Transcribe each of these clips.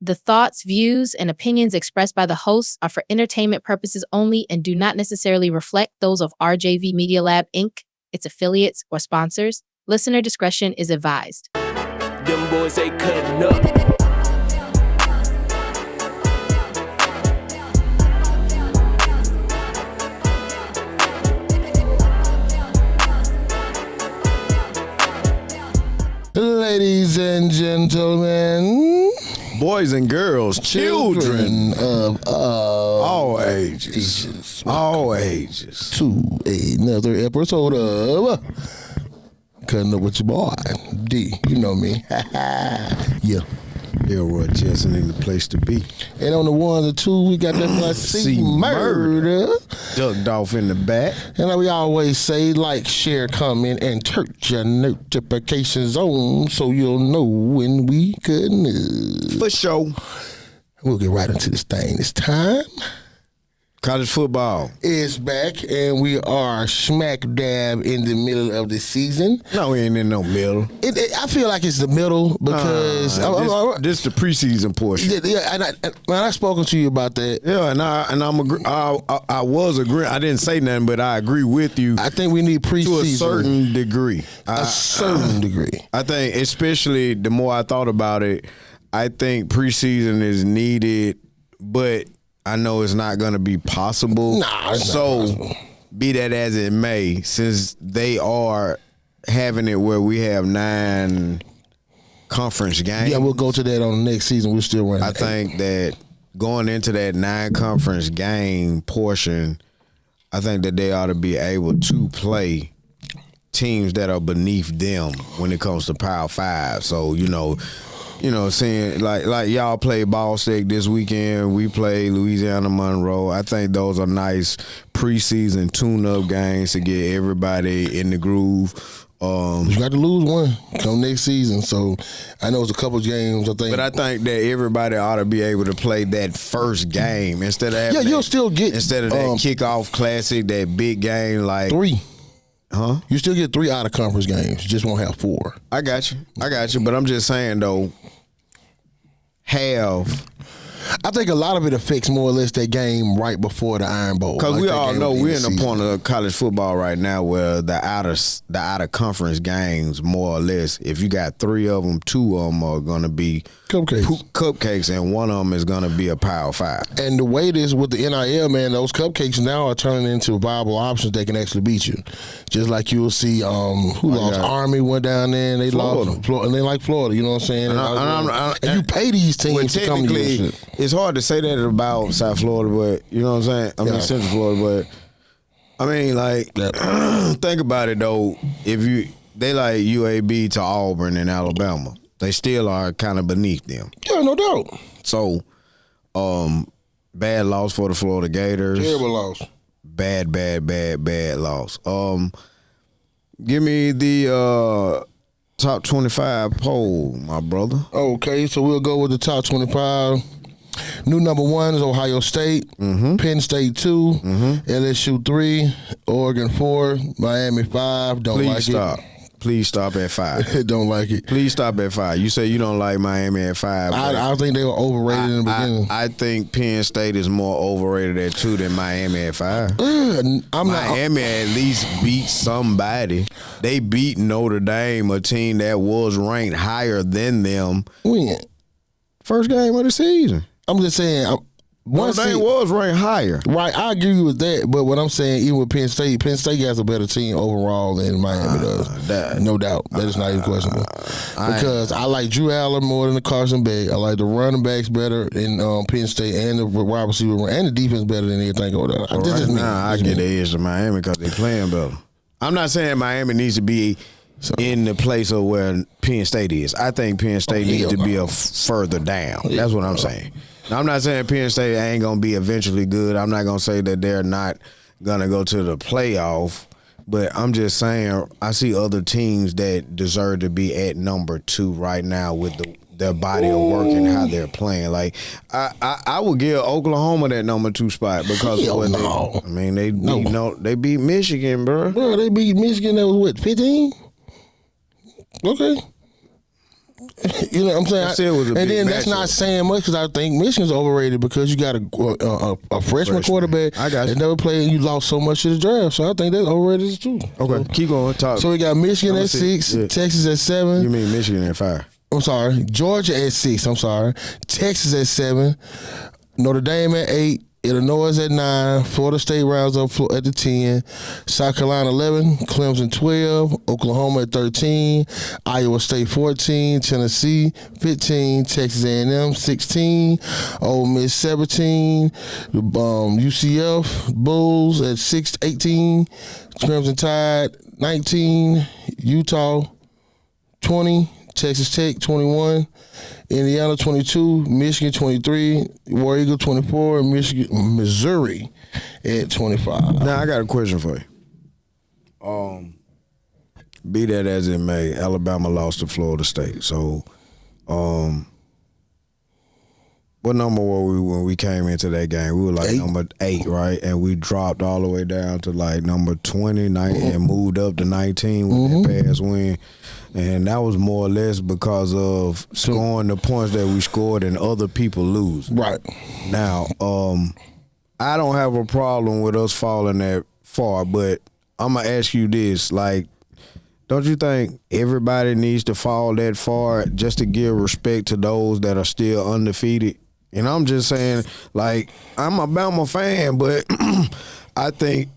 The thoughts, views, and opinions expressed by the hosts are for entertainment purposes only and do not necessarily reflect those of RJV Media Lab, Inc., its affiliates, or sponsors. Listener discretion is advised. Them boys, they cutting up. Ladies and gentlemen, boys and girls, children of all ages, to another episode of Cutting Up with your boy D. You know me, yeah. Elroy Jensen in the place to be. And on the one and two, we got that like C murder ducked off in the back. And like we always say, like, share, comment, and turn your notifications on so you'll know when we cutting up. For sure. We'll get right into this thing this time. College football is back, and we are smack dab in the middle of the season. No, we ain't in no middle. I feel like it's the middle because this the preseason portion. Yeah, and I've spoken to you about that. Yeah, and I was agreeing. I didn't say nothing, but I agree with you. I think we need preseason to a certain degree. Degree. I think, especially the more I thought about it, I think preseason is needed, but I know it's not going to be possible. Nah, it's not possible. Be that as it may, since they are having it where we have 9 conference games. Yeah, we'll go to that on the next season. We're still running. I think that going into that 9 conference game portion, I think that they ought to be able to play teams that are beneath them when it comes to Power 5. So, saying like y'all play Ball State this weekend. We play Louisiana-Monroe. I think those are nice preseason tune-up games to get everybody in the groove. You got to lose one come next season. So I know it's a couple of games. But I think that everybody ought to be able to play that first game instead of having you'll still get instead of that kickoff classic, that big game like 3. Huh? You still get 3 out of conference games. You just won't have 4. I got you. But I'm just saying though. I think a lot of it affects more or less that game right before the Iron Bowl. Because we all know we're in the point of college football right now where the outer conference games, more or less, if you got 3 of them, 2 of them are going to be cupcakes, and one of them is going to be a Power 5. And the way it is with the NIL, man, those cupcakes now are turning into viable options that can actually beat you. Just like you'll see lost? Army went down there and they lost Florida, and they like Florida, you know what I'm saying? And you pay these teams to come to your shit. It's hard to say that about South Florida, but you know what I'm saying? Central Florida, but think about it though. If they like UAB to Auburn in Alabama, they still are kind of beneath them. Yeah, no doubt. So, bad loss for the Florida Gators. Terrible loss. Bad loss. Give me the top 25 poll, my brother. Okay, so we'll go with the top 25. New number 1 is Ohio State, Penn State 2, LSU 3, Oregon 4, Miami 5. Please stop at 5. Don't like it. Please stop at 5. You say you don't like Miami at 5. I think they were overrated in the beginning. I think Penn State is more overrated at 2 than Miami at 5. Miami at least beat somebody. They beat Notre Dame, a team that was ranked higher than them. When? First game of the season. I'm just saying. Notre Dame was ranked higher. Right, I agree with that. But what I'm saying, even with Penn State has a better team overall than Miami does. No doubt. That is not even questionable. Because I like Drew Allen more than the Carson Beck. I like the running backs better in Penn State, and the wide receiver and the defense better than anything over there. I get the edge to Miami because they're playing better. I'm not saying Miami needs to be in the place of where Penn State is. I think Penn State needs to be further down. That's what I'm saying. Now, I'm not saying Penn State ain't going to be eventually good. I'm not going to say that they're not going to go to the playoff. But I'm just saying I see other teams that deserve to be at number 2 right now with their body of work and how they're playing. Like I would give Oklahoma that number 2 spot because of what they beat Michigan, bro. Bro, they beat Michigan. That was what, 15? Okay. You know what I'm saying? That still was a and big then that's matchup. not saying much because I think Michigan's overrated because you got a freshman quarterback I got you. that never played and you lost so much to the draft. So I think that's overrated too. Okay, keep going. Talk. So we got Michigan I'ma at see. 6, Yeah. Texas at 7. You mean Michigan at 5? I'm sorry, Georgia at 6. I'm sorry, Texas at 7, Notre Dame at 8. Illinois at 9, Florida State rounds up at the 10, South Carolina 11, Clemson 12, Oklahoma at 13, Iowa State 14, Tennessee 15, Texas A&M 16, Ole Miss 17, UCF Bulls at 18, Crimson Tide 19, Utah 20, Texas Tech 21, Indiana 22, Michigan 23, War Eagle 24, and Missouri at 25. Now I got a question for you. Be that as it may, Alabama lost to Florida State. So, what number were we when we came into that game? We were like 8. number 8, right? And we dropped all the way down to like number 20 and moved up to 19 with that pass win. And that was more or less because of scoring the points that we scored and other people lose. Right. Now, I don't have a problem with us falling that far, but I'm going to ask you this. Like, don't you think everybody needs to fall that far just to give respect to those that are still undefeated? And I'm just saying, like, I'm a Bama fan, but I think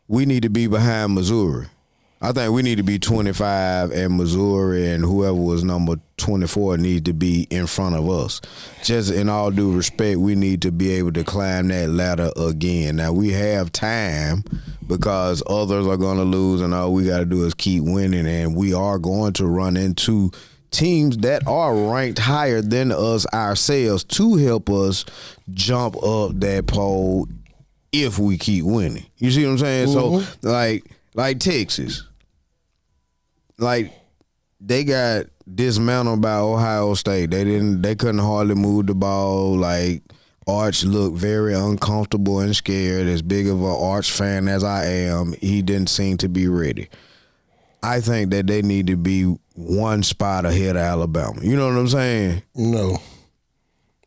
we need to be behind Missouri. I think we need to be 25, and Missouri and whoever was number 24 needs to be in front of us. Just in all due respect, we need to be able to climb that ladder again. Now, we have time because others are going to lose, and all we got to do is keep winning, and we are going to run into teams that are ranked higher than us ourselves to help us jump up that pole if we keep winning. You see what I'm saying? So, like Texas. Like, they got dismantled by Ohio State. They couldn't hardly move the ball. Like, Arch looked very uncomfortable and scared. As big of an Arch fan as I am, he didn't seem to be ready. I think that they need to be one spot ahead of Alabama. You know what I'm saying? No.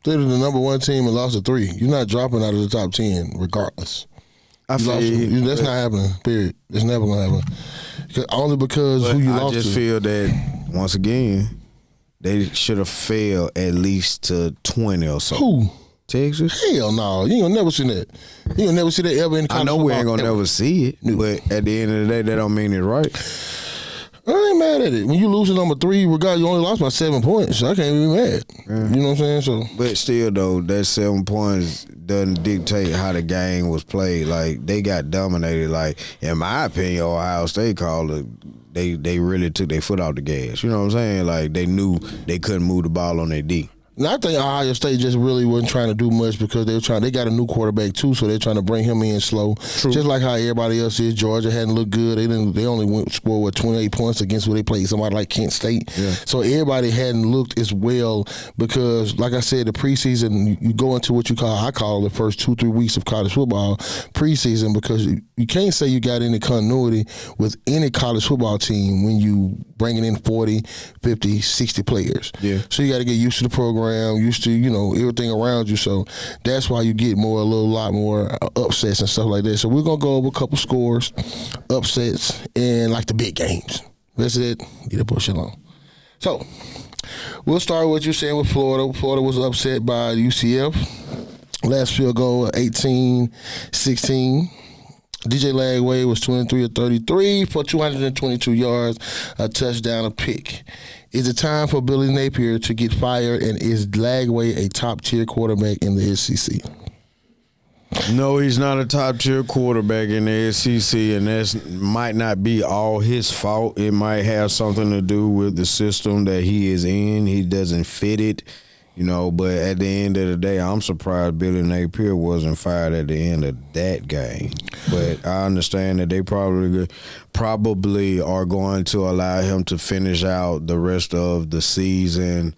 They're the number 1 team and lost to 3. You're not dropping out of the top 10 regardless. I feel you. That's not happening, period. It's never going to happen. Only because who you lost to. I just feel that, once again, they should have failed at least to 20 or so. Who? Texas? Hell no. You ain't gonna never see that. You ain't gonna never see that ever in college I know we ain't football gonna ever. never see it, but at the end of the day, that don't mean it's right. I ain't mad at it. When you lose to number 3, regardless, you only lost by 7 points. So I can't be mad. You know what I'm saying? So, but still, though, that 7 points doesn't dictate how the game was played. Like, they got dominated. Like, in my opinion, Ohio State called it. They really took their foot off the gas. You know what I'm saying? Like, they knew they couldn't move the ball on their D. And I think Ohio State just really wasn't trying to do much because they got a new quarterback too, so they're trying to bring him in slow. True. Just like how everybody else is. Georgia hadn't looked good. They only scored 28 points against who they played, somebody like Kent State. Yeah. So everybody hadn't looked as well because, like I said, the preseason, you go into what I call the first 2-3 weeks of college football preseason, because you can't say you got any continuity with any college football team when you bringing in 40, 50, 60 players. Yeah. So you got to get used to the program, used to, everything around you. So that's why you get a lot more upsets and stuff like that. So we're going to go over a couple scores, upsets, and like the big games. That's it. Get the bullshit on. So we'll start with what you're saying with Florida. Florida was upset by UCF. Last field goal, 18-16. DJ Lagway was 23 of 33 for 222 yards, a touchdown, a pick. Is it time for Billy Napier to get fired, and is Lagway a top-tier quarterback in the SEC? No, he's not a top-tier quarterback in the SEC, and that might not be all his fault. It might have something to do with the system that he is in. He doesn't fit it. But at the end of the day, I'm surprised Billy Napier wasn't fired at the end of that game. But I understand that they probably are going to allow him to finish out the rest of the season.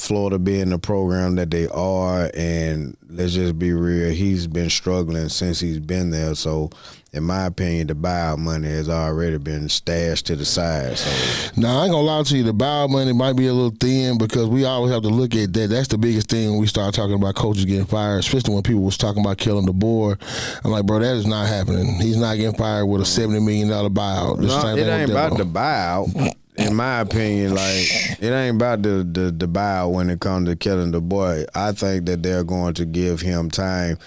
Florida being the program that they are, and let's just be real, he's been struggling since he's been there. So, in my opinion, the buyout money has already been stashed to the side. So, now I ain't gonna lie to you, the buyout money might be a little thin because we always have to look at that. That's the biggest thing when we start talking about coaches getting fired, especially when people was talking about killing the board. I'm like, bro, that is not happening. He's not getting fired with a $70 million buyout. no, it ain't about the buyout. In my opinion, like, it ain't about the buyout when it comes to killing the boy. I think that they're going to give him time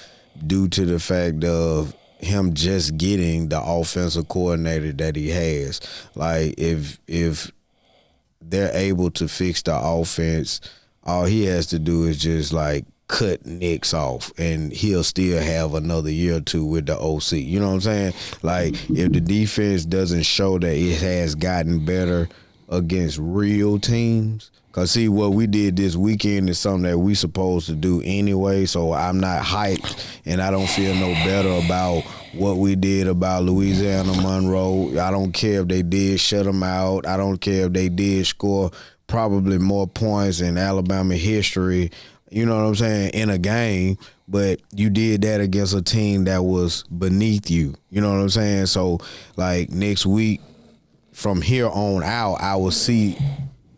due to the fact of him just getting the offensive coordinator that he has. Like, if they're able to fix the offense, all he has to do is just, like, cut Nix off, and he'll still have another year or two with the OC. You know what I'm saying? Like, if the defense doesn't show that it has gotten better against real teams, because, see, what we did this weekend is something that we supposed to do anyway, so I'm not hyped, and I don't feel no better about what we did about Louisiana-Monroe. I don't care if they did shut them out. I don't care if they did score probably more points in Alabama history, you know what I'm saying, in a game, but you did that against a team that was beneath you. You know what I'm saying? So, like, next week, from here on out, I will see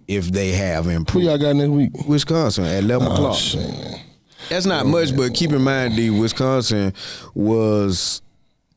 if they have improved. Who y'all got next week? Wisconsin at 11 o'clock. Shit, man. That's not much, but keep in mind, Wisconsin was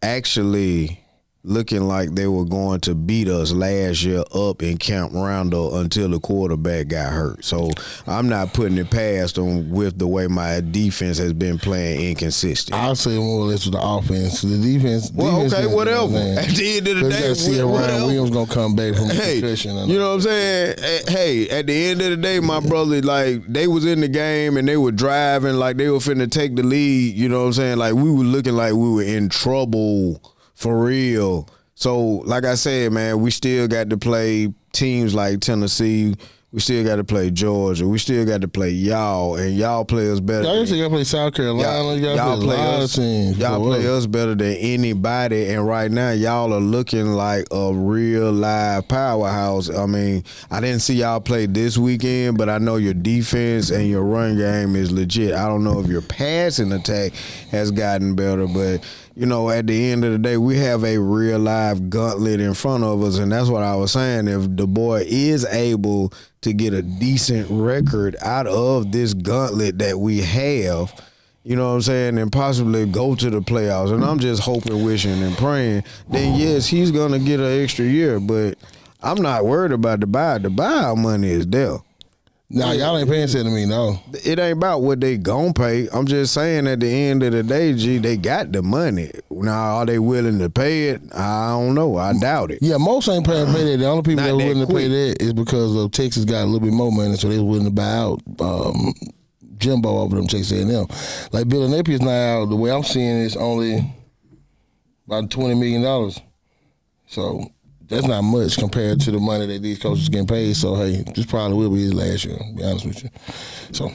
actually looking like they were going to beat us last year up in Camp Randall until the quarterback got hurt. So I'm not putting it past them with the way my defense has been playing inconsistent. I'll say more or less with the offense. The defense. Well, defense okay, is, whatever. At the end of the day, see Ryan Williams gonna come back from the concussion. You know what I'm saying? Hey, at the end of the day, my brother, like, they was in the game and they were driving like they were finna take the lead. You know what I'm saying? Like, we were looking like we were in trouble for real. So, like I said, man, we still got to play teams like Tennessee. We still got to play Georgia. We still got to play y'all, and y'all play us better. Y'all still got to play South Carolina. Y'all play a lot of teams. Y'all play us better than anybody, and right now y'all are looking like a real live powerhouse. I mean, I didn't see y'all play this weekend, but I know your defense and your run game is legit. I don't know if your passing attack has gotten better, but you know, at the end of the day, we have a real live gauntlet in front of us, and that's what I was saying. If the boy is able to get a decent record out of this gauntlet that we have, you know what I'm saying, and possibly go to the playoffs, and I'm just hoping, wishing, and praying, then yes, he's going to get an extra year, but I'm not worried about the buyout. The buyout money is there. Nah, y'all ain't paying to me, no. It ain't about what they gon' pay. I'm just saying at the end of the day, G, they got the money. Now, are they willing to pay it? I don't know. I doubt it. Yeah, most ain't paying to pay that. The only people Not that were that willing to pay quick. that is because of Texas got a little bit more money, so they was willing to buy out Jimbo over them Texas A&M. Like Billy Napier's now, the way I'm seeing it, is only about $20 million. So that's not much compared to the money that these coaches getting paid. So, hey, this probably will be his last year, to be honest with you. So,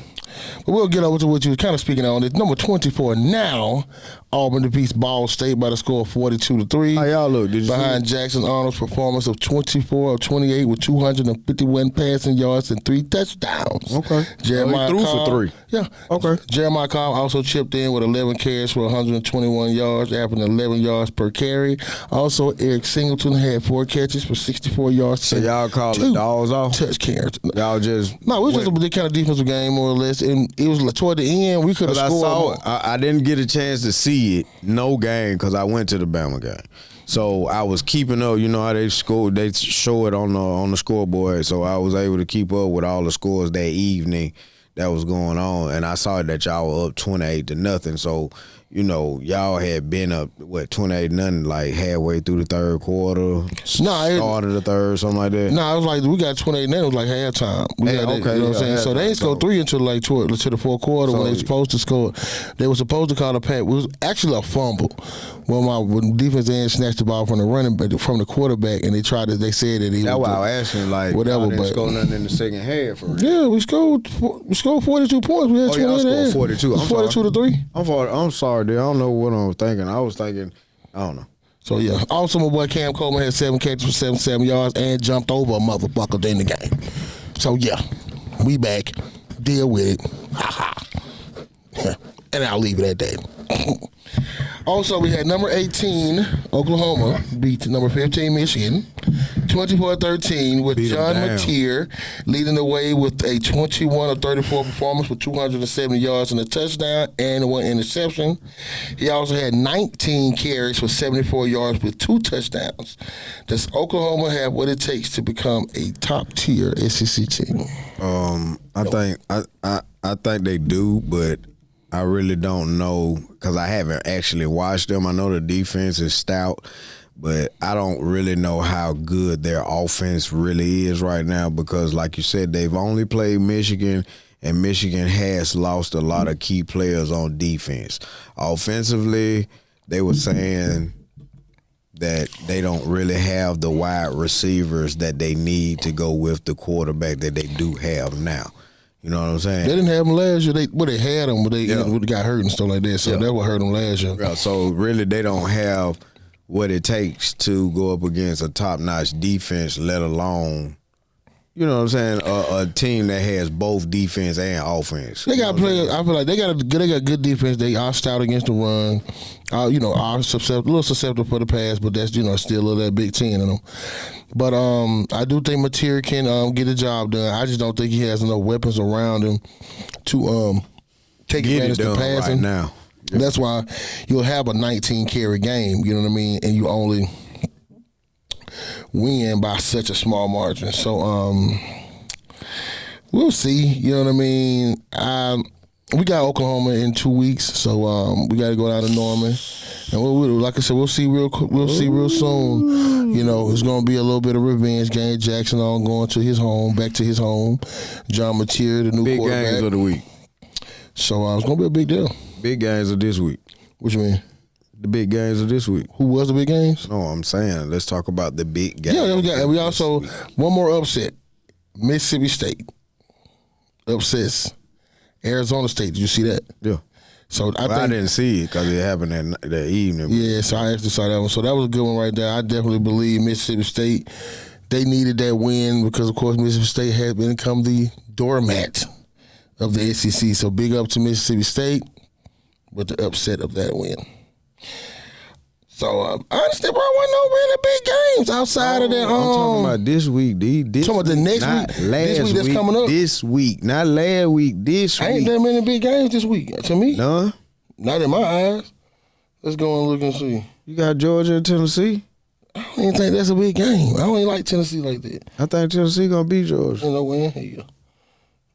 but we'll get over to what you were kind of speaking on. It's number 24 now. Auburn defeats Ball State by the score of 42-3. How y'all look? Did you behind Jackson Arnold's performance of 24 of 28 with 251 passing yards and 3 touchdowns. Okay. Jeremiah he threw Cobb, for 3. Yeah. Okay. Jeremiah Cobb also chipped in with 11 carries for 121 yards, averaging 11 yards per carry. Also, Eric Singleton had 4 catches for 64 yards. So y'all call the dogs off? Touch carries. Y'all just... No, it was just a kind of defensive game, more or less. And it was toward the end, we could have scored. I saw it. I didn't get a chance to see it, no game, because I went to the Bama game. So I was keeping up. You know how they score? They show it on the scoreboard. So I was able to keep up with all the scores that evening that was going on, and I saw that y'all were up 28-0. So, you know, y'all had been up 28-0, like halfway through the third quarter. Started the third, something like that. No, it was like we got 28. It was like halftime. Okay, you know what I'm saying? So they ain't scored 3 until like to the fourth quarter when they were supposed to score. They were supposed to call a pass. It was actually a fumble. When defense end snatched the ball from the quarterback, and they said that he. That's why I was asking, like, whatever. Didn't score nothing in the second half. For real. Yeah, we scored 42 points. We had 28. Y'all scored 42. I'm 42-3. I'm sorry, dude. I don't know what I'm thinking. I was thinking, I don't know. So, yeah. Also, my boy Cam Coleman had 7 catches for 77 yards and jumped over a motherfucker during the game. So, yeah, we back. Deal with it. And I'll leave it at that. Also, we had number 18, Oklahoma, beat number 15, Michigan, 24-13, with John Mateer leading the way with a 21-34 performance with 270 yards and a touchdown and 1 interception. He also had 19 carries for 74 yards with 2 touchdowns. Does Oklahoma have what it takes to become a top-tier SEC team? I think they do, but I really don't know because I haven't actually watched them. I know the defense is stout, but I don't really know how good their offense really is right now because, like you said, they've only played Michigan, and Michigan has lost a lot of key players on defense. Offensively, they were saying that they don't really have the wide receivers that they need to go with the quarterback that they do have now. You know what I'm saying? They didn't have them last year. They had them, but they got hurt and stuff like that. So that's what hurt them last year. Yeah, so really, they don't have what it takes to go up against a top-notch defense, let alone, you know what I'm saying, a team that has both defense and offense. They got players. I feel like they got good defense. They are stout against the run. Are little susceptible for the pass, but that's still a little that Big Ten in them. But I do think Mateer can get the job done. I just don't think he has enough weapons around him to take advantage of passing. Right now. Yep. That's why you'll have a 19 carry game. You know what I mean, and you only win by such a small margin. So we'll see. You know what I mean. We got Oklahoma in 2 weeks, so we got to go down to Norman, and like I said, we'll see real soon. You know, it's going to be a little bit of revenge game. Jackson on going to his home, back to his home. John Mateer, the new big quarterback. Big games of the week. So it's going to be a big deal. Big games of this week. What you mean? The big games of this week. Who was the big games? No, I'm saying let's talk about the big games. Yeah, we also one more upset. Mississippi State upsets Arizona State. Did you see that? Yeah. So I didn't see it because it happened that evening. Yeah, so I actually saw that one. So that was a good one right there. I definitely believe Mississippi State, they needed that win because, of course, Mississippi State had become the doormat of the SEC. So big up to Mississippi State with the upset of that win. So honestly, bro, wasn't no really big games outside of that. I'm talking about this week, D. Talking about the next week. This week that's coming up. This week, not last week. This week. Ain't that many big games this week to me. None. Not in my eyes. Let's go and look and see. You got Georgia and Tennessee. I don't even think that's a big game. I don't even like Tennessee like that. I think Tennessee gonna beat Georgia. No way in hell.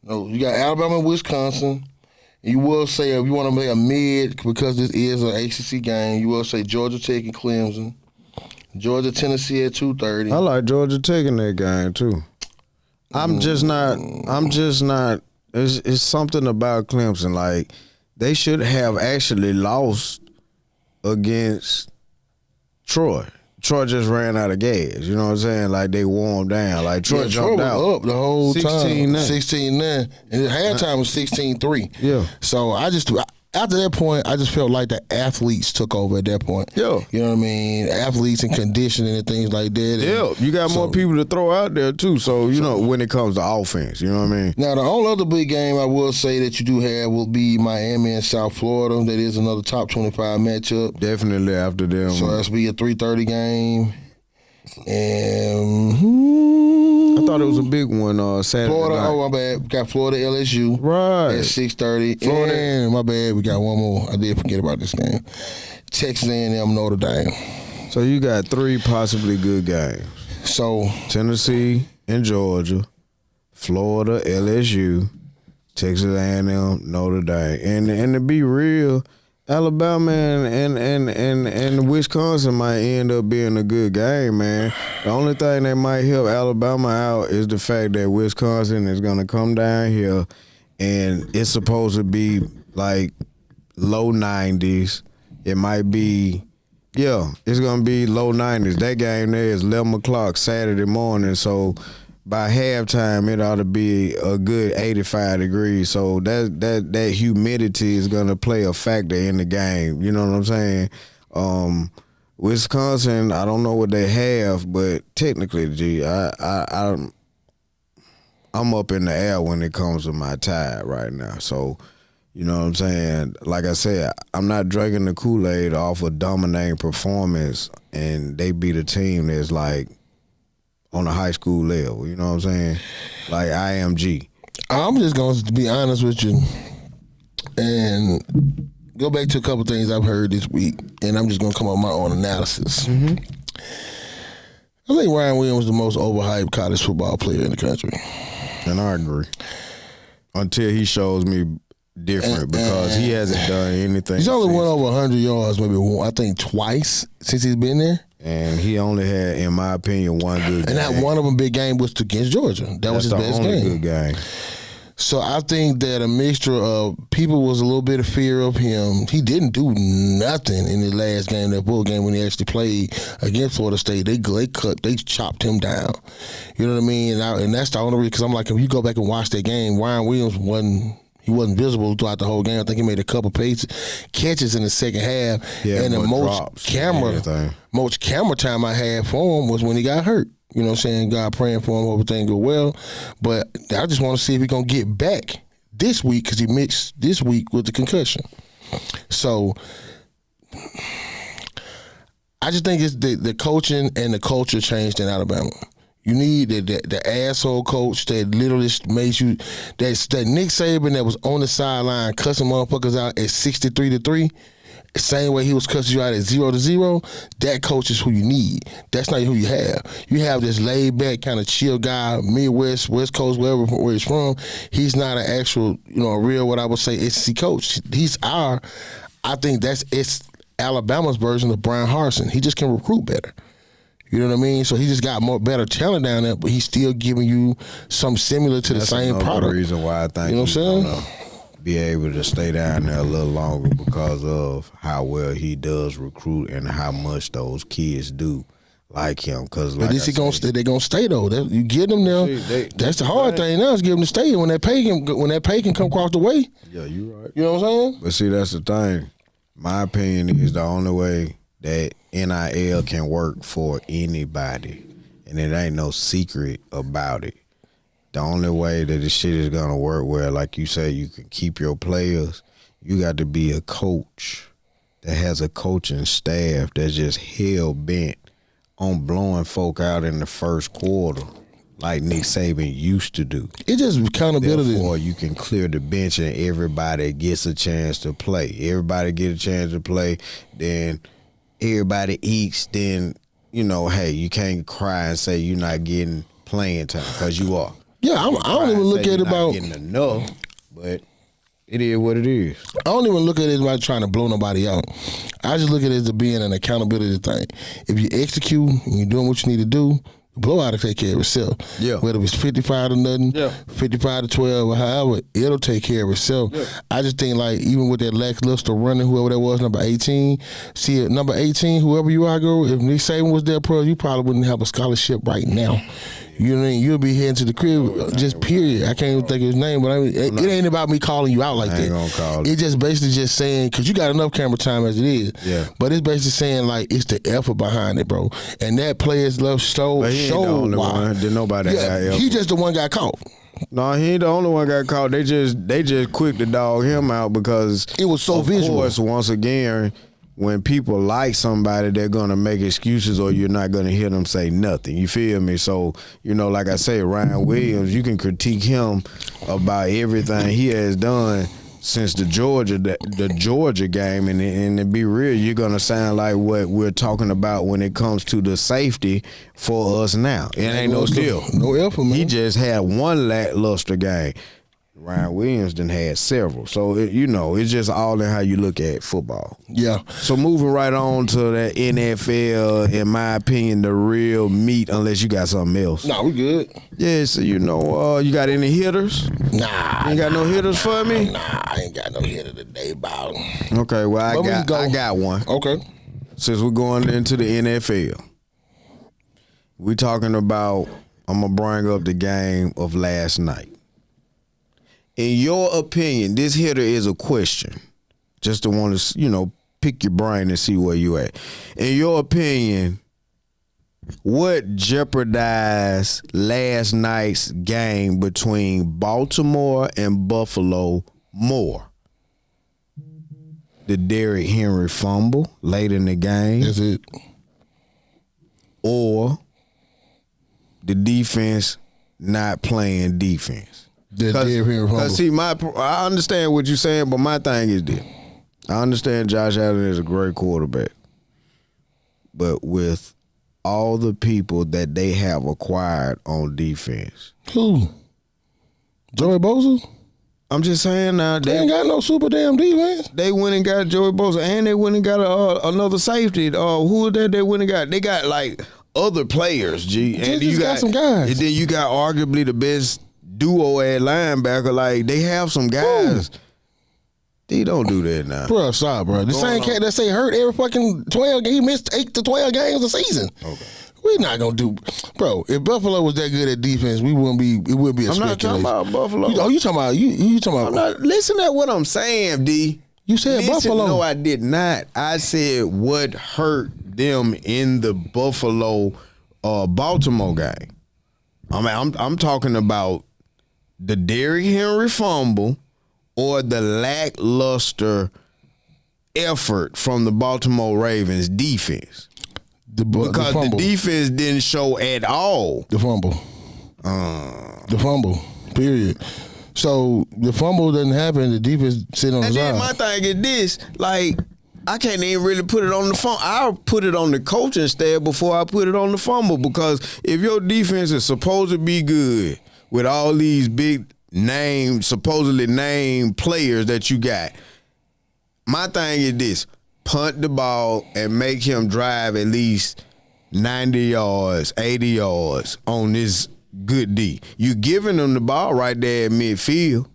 No, you got Alabama and Wisconsin. You will say, if you want to make a mid, because this is an ACC game, you will say Georgia Tech and Clemson. Georgia, Tennessee at 2:30. I like Georgia Tech in that game, too. I'm just not. It's something about Clemson. Like, they should have actually lost against Troy. Troy just ran out of gas. You know what I'm saying? Like, they warmed down. Like, Troy jumped out. Up the whole 16-9. time. 16-9. And the halftime was 16-3. Yeah. So, after that point, I just felt like the athletes took over at that point. Yeah. You know what I mean? Athletes and conditioning and things like that. Yeah. You got more people to throw out there, too. So, when it comes to offense, you know what I mean? Now, the only other big game I will say that you do have will be Miami and South Florida. That is another top 25 matchup. Definitely after them. So, that's be a 3:30 game. And I thought it was a big one Saturday Florida, night. my bad. We got Florida LSU. Right. At 6:30. Florida. And my bad, we got one more. I did forget about this game. Texas A&M, Notre Dame. So you got 3 possibly good games. So Tennessee and Georgia, Florida, LSU, Texas A&M, Notre Dame. And to be real, Alabama and Wisconsin might end up being a good game, man. The only thing that might help Alabama out is the fact that Wisconsin is going to come down here, and it's supposed to be like low 90s. It might be, it's going to be low 90s. That game there is 11 o'clock Saturday morning, so by halftime, it ought to be a good 85 degrees. So that humidity is going to play a factor in the game. You know what I'm saying? Wisconsin, I don't know what they have, but technically, I'm I'm up in the air when it comes to my Tide right now. So, you know what I'm saying? Like I said, I'm not drinking the Kool-Aid off a dominating performance, and they beat a team that's like on a high school level. You know what I'm saying? Like IMG. I'm just going to be honest with you and go back to a couple things I've heard this week, and I'm just going to come up with my own analysis. Mm-hmm. I think Ryan Williams is the most overhyped college football player in the country. And I agree. Until he shows me different, because he hasn't done anything. He's only went over 100 yards, maybe I think twice since he's been there. And he only had, in my opinion, one good game. And that one of them big game was against Georgia. That was his best game. That's the only good game. So I think that a mixture of people was a little bit of fear of him. He didn't do nothing in the last game, that bowl game, when he actually played against Florida State. They chopped him down. You know what I mean? And that's the only reason, because I'm like, if you go back and watch that game, Ryan Williams wasn't visible throughout the whole game. I think he made a couple catches in the second half. Yeah, and the most camera time I had for him was when he got hurt. You know what I'm saying? God praying for him, everything go well. But I just want to see if he's going to get back this week, because he mixed this week with the concussion. So I just think it's the coaching and the culture changed in Alabama. You need the asshole coach that literally makes you that Nick Saban that was on the sideline cussing motherfuckers out at 63-3. The same way he was cussing you out at 0-0. That coach is who you need. That's not who you have. You have this laid back kind of chill guy, Midwest, West Coast, where he's from. He's not an actual, a real, what I would say, SEC coach. I think it's Alabama's version of Brian Harsin. He just can recruit better. You know what I mean? So he just got better talent down there, but he's still giving you something similar to the same product. That's the reason why I think he's gonna be able to stay down there a little longer, because of how well he does recruit and how much those kids do like him. Because but they're gonna stay though. You get them there. That's the hard thing now, is give them to stay. When that pay can come across the way. Yeah, you right. You know what I'm saying? But see, that's the thing. My opinion is the only way that NIL can work for anybody, and it ain't no secret about it. The only way that this shit is gonna work, where, like you say, you can keep your players, you got to be a coach that has a coaching staff that's just hell bent on blowing folk out in the first quarter, like Nick Saban used to do. It's just accountability. Therefore, you can clear the bench and everybody gets a chance to play. Everybody get a chance to play, then everybody eats, then, hey, you can't cry and say you're not getting playing time, because you are. Yeah, I don't even look at it about getting enough, but it is what it is. I don't even look at it about trying to blow nobody out. I just look at it as being an accountability thing. If you execute and you're doing what you need to do, the blowout will take care of itself. Yeah. Whether it's 55-0, 55-12, or however, it'll take care of itself. Yeah. I just think, like, even with that lackluster running, whoever that was, number 18, number 18, whoever you are, girl, if Nick Saban was there, you probably wouldn't have a scholarship right now. You know what I mean? You'll be heading to the crib, just period. I can't even think of his name, but it ain't about me calling you out like that. I ain't gonna call it. It's just basically just saying, because you got enough camera time as it is. Yeah. But it's basically saying, like, it's the effort behind it, bro. And that player's love so why. Did nobody have effort? He just the one got caught. No, he ain't the only one got caught. They just quick to dog him out, because it was so visual. Of course, once again, when people like somebody, they're going to make excuses, or you're not going to hear them say nothing. You feel me? So, like I say, Ryan Williams, you can critique him about everything he has done since the Georgia game, and to be real, you're going to sound like what we're talking about when it comes to the safety for us now. It ain't no deal. No effort, man. He just had one lackluster game. Ryan Williams done had several. So, it's just all in how you look at football. Yeah. So moving right on to that NFL, in my opinion, the real meat, unless you got something else. Nah, we good. Yeah, so you got any hitters? Nah. You ain't got no hitters for me? Nah, I ain't got no hitter today, Bob. Okay, well, I got one. Okay. Since we're going into the NFL, we talking about, I'm going to bring up the game of last night. In your opinion, this hitter is a question. Just to want to, pick your brain and see where you at. In your opinion, what jeopardized last night's game between Baltimore and Buffalo more? The Derrick Henry fumble late in the game. That's it. Or the defense not playing defense. The Derrick Henry fumble. Because see, I understand what you're saying, but my thing is this. I understand Josh Allen is a great quarterback. But with all the people that they have acquired on defense. Who? Joey Bosa? I'm just saying now. They ain't got no super damn defense. They went and got Joey Bosa, and they went and got another safety. Who that they went and got? They got like other players, G. And you got some guys. And then you got arguably the best duo at linebacker. Like, they have some guys. Ooh. They don't do that now. Bro, stop, bro. The same cat that say hurt every fucking 12 games. He missed 8 to 12 games a season. Okay. We're not gonna do, bro. If Buffalo was that good at defense, we wouldn't be. It would be a speculation. I'm not talking about Buffalo. You talking about you talking about? I'm not, listen to what I'm saying, D. You said Buffalo. No, I did not. I said what hurt them in the Buffalo Baltimore game. I mean, I'm talking about the Derrick Henry fumble or the lackluster effort from the Baltimore Ravens defense. Because the defense didn't show at all. The fumble. The fumble, period. So the fumble doesn't happen, the defense sitting on the side. And then my thing is this, like, I can't even really put it on the fumble. I'll put it on the coaching staff before I put it on the fumble, because if your defense is supposed to be good with all these big supposedly named players that you got, my thing is this. Punt the ball and make him drive at least 90 yards, 80 yards on this good D. You giving him the ball right there at midfield.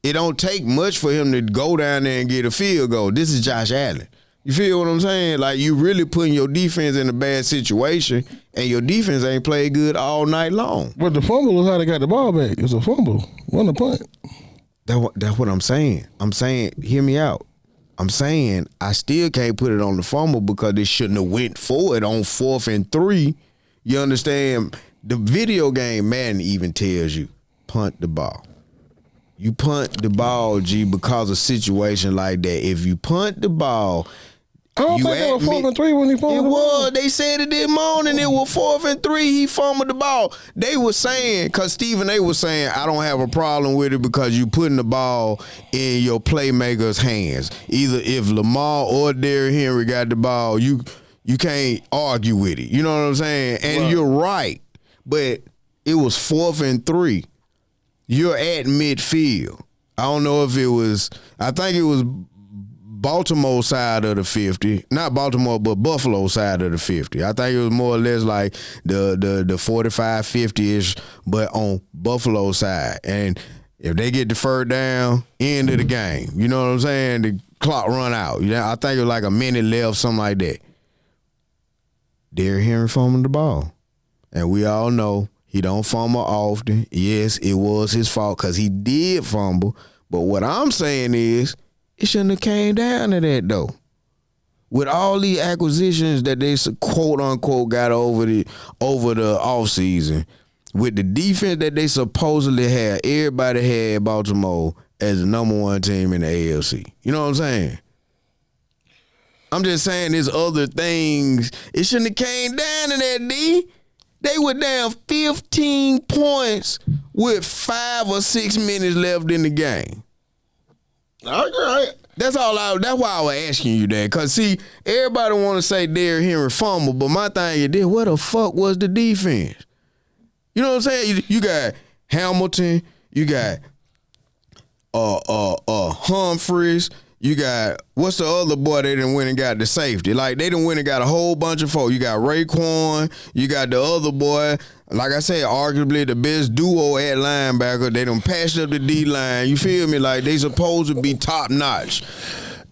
It don't take much for him to go down there and get a field goal. This is Josh Allen. You feel what I'm saying? Like, you really putting your defense in a bad situation, and your defense ain't played good all night long. But the fumble is how they got the ball back. It's a fumble, wasn't a punt. That's what I'm saying. I'm saying, hear me out. I'm saying I still can't put it on the fumble because they shouldn't have went for it on 4th and 3. You understand? The video game Madden even tells you, punt the ball. You punt the ball, G, because of situation like that. If you punt the ball, I don't think it was 4th and 3 when he fumbled the ball. They said it this morning. It was 4th and 3. He fumbled the ball. They were saying, because Stephen A was saying, I don't have a problem with it because you putting the ball in your playmaker's hands. Either if Lamar or Derrick Henry got the ball, you can't argue with it. You know what I'm saying? And you're right. But it was 4th and 3. You're at midfield. I don't know if it was, I think it was Baltimore side of the 50, not Baltimore, but Buffalo side of the 50. I think it was more or less like the 45, 50-ish, but on Buffalo side. And if they get the third down, end of the game. You know what I'm saying? The clock run out. You know, I think it was like a minute left, something like that. Derrick Henry fumbled the ball. And we all know he don't fumble often. Yes, it was his fault because he did fumble. But what I'm saying is, it shouldn't have came down to that, though. With all the acquisitions that they quote unquote got over the offseason, with the defense that they supposedly had, everybody had Baltimore as the number 1 team in the AFC. You know what I'm saying? I'm just saying there's other things. It shouldn't have came down to that, D. They were down 15 points with 5 or 6 minutes left in the game. All right. That's why I was asking you that. Because, see, everybody want to say Derrick Henry fumble, but my thing is this, where the fuck was the defense? You know what I'm saying? You got Hamilton, you got Humphreys, you got, what's the other boy they done went and got the safety? Like, they done went and got a whole bunch of folks. You got Raekwon, you got the other boy, like I said, arguably the best duo at linebacker. They done patched up the D-line. You feel me? Like, they supposed to be top-notch.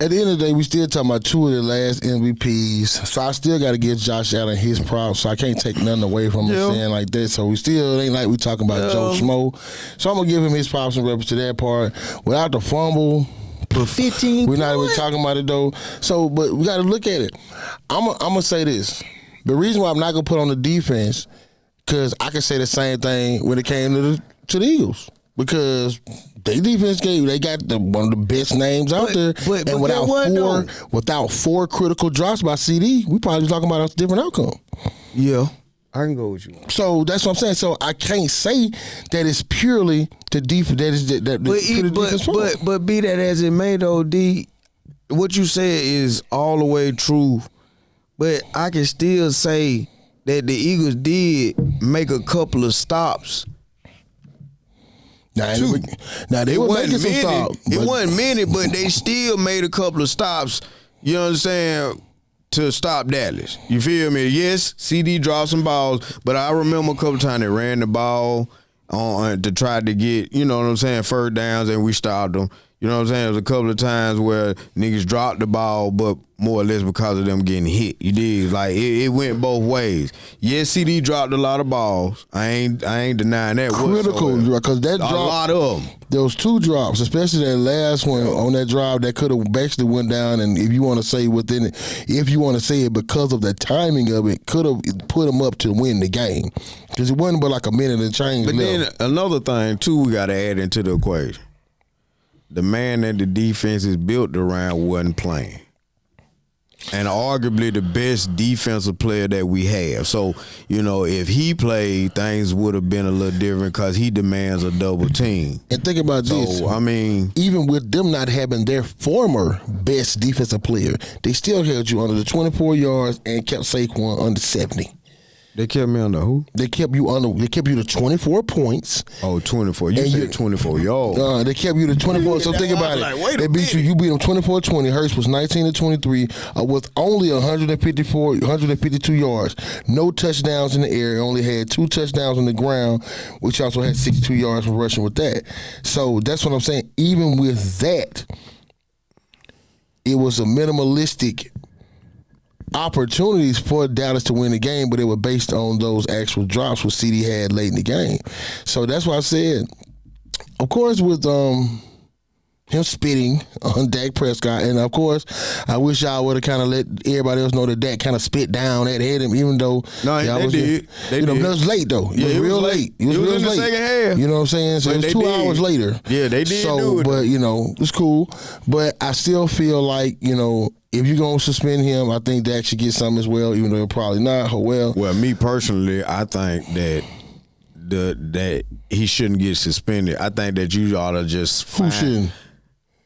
At the end of the day, we still talking about 2 of the last MVPs. So I still got to give Josh Allen his props. So I can't take nothing away from him saying like that. So we still ain't like we talking about Joe Schmo. So I'm going to give him his props in reference to that part. Without the fumble, for 15 we're not even talking about it though. So, but we got to look at it. I'm gonna say this. The reason why I'm not gonna put on the defense, because I can say the same thing when it came to the Eagles, because they defense game, they got one of the best names out there, and without four critical drops by CD, we probably talking about a different outcome. Yeah, I can go with you. So that's what I'm saying. So I can't say that it's purely the defense. But be that as it may, though, D, what you said is all the way true. But I can still say that the Eagles did make a couple of stops. Now they were making some stops. It wasn't many, but they still made a couple of stops. You know what I'm saying? To stop Dallas. You feel me? Yes, CD dropped some balls, but I remember a couple times they ran the ball on to try to get, you know what I'm saying, third downs, and we stopped them. You know what I'm saying? There was a couple of times where niggas dropped the ball, but more or less because of them getting hit. You did. Like, it went both ways. Yes, CD dropped a lot of balls. I ain't denying that. Critical, because that drop. A lot of them. There was two drops, especially that last one on that drive that could have basically went down, and if you want to say within it, if you want to say it because of the timing of it, could have put them up to win the game. Because it wasn't but like a minute and change But left. then another thing, too, we got to add into the equation. The man that the defense is built around wasn't playing. And arguably the best defensive player that we have. So, you know, if he played, things would have been a little different because he demands a double team. And think about this. I mean, even with them not having their former best defensive player, they still held you under the 24 yards and kept Saquon under 70. they kept me under who? They kept you to 24 points. Oh, 24. You said 24 yards. They kept you to 24. So think about it. They beat you. You beat them 24-20. Hurts was 19-23 with only 152 yards. No touchdowns in the air. Only had 2 touchdowns on the ground, which also had 62 yards from rushing with that. So that's what I'm saying. Even with that, it was a minimalistic opportunities for Dallas to win the game, but it was based on those actual drops what CD had late in the game. So that's why I said, of course, with him spitting on Dak Prescott, and of course, I wish y'all would have kind of let everybody else know that Dak kind of spit down at him, even though they did. It was late though. It was real late. It was real in the late. Second half. You know what I'm saying? So it was 2 hours later. Yeah, they did. So, but it's cool. But I still feel like if you're going to suspend him, I think Dak should get some as well, even though he'll probably not. Well, me personally, I think that that he shouldn't get suspended. I think that you ought to just who shouldn't?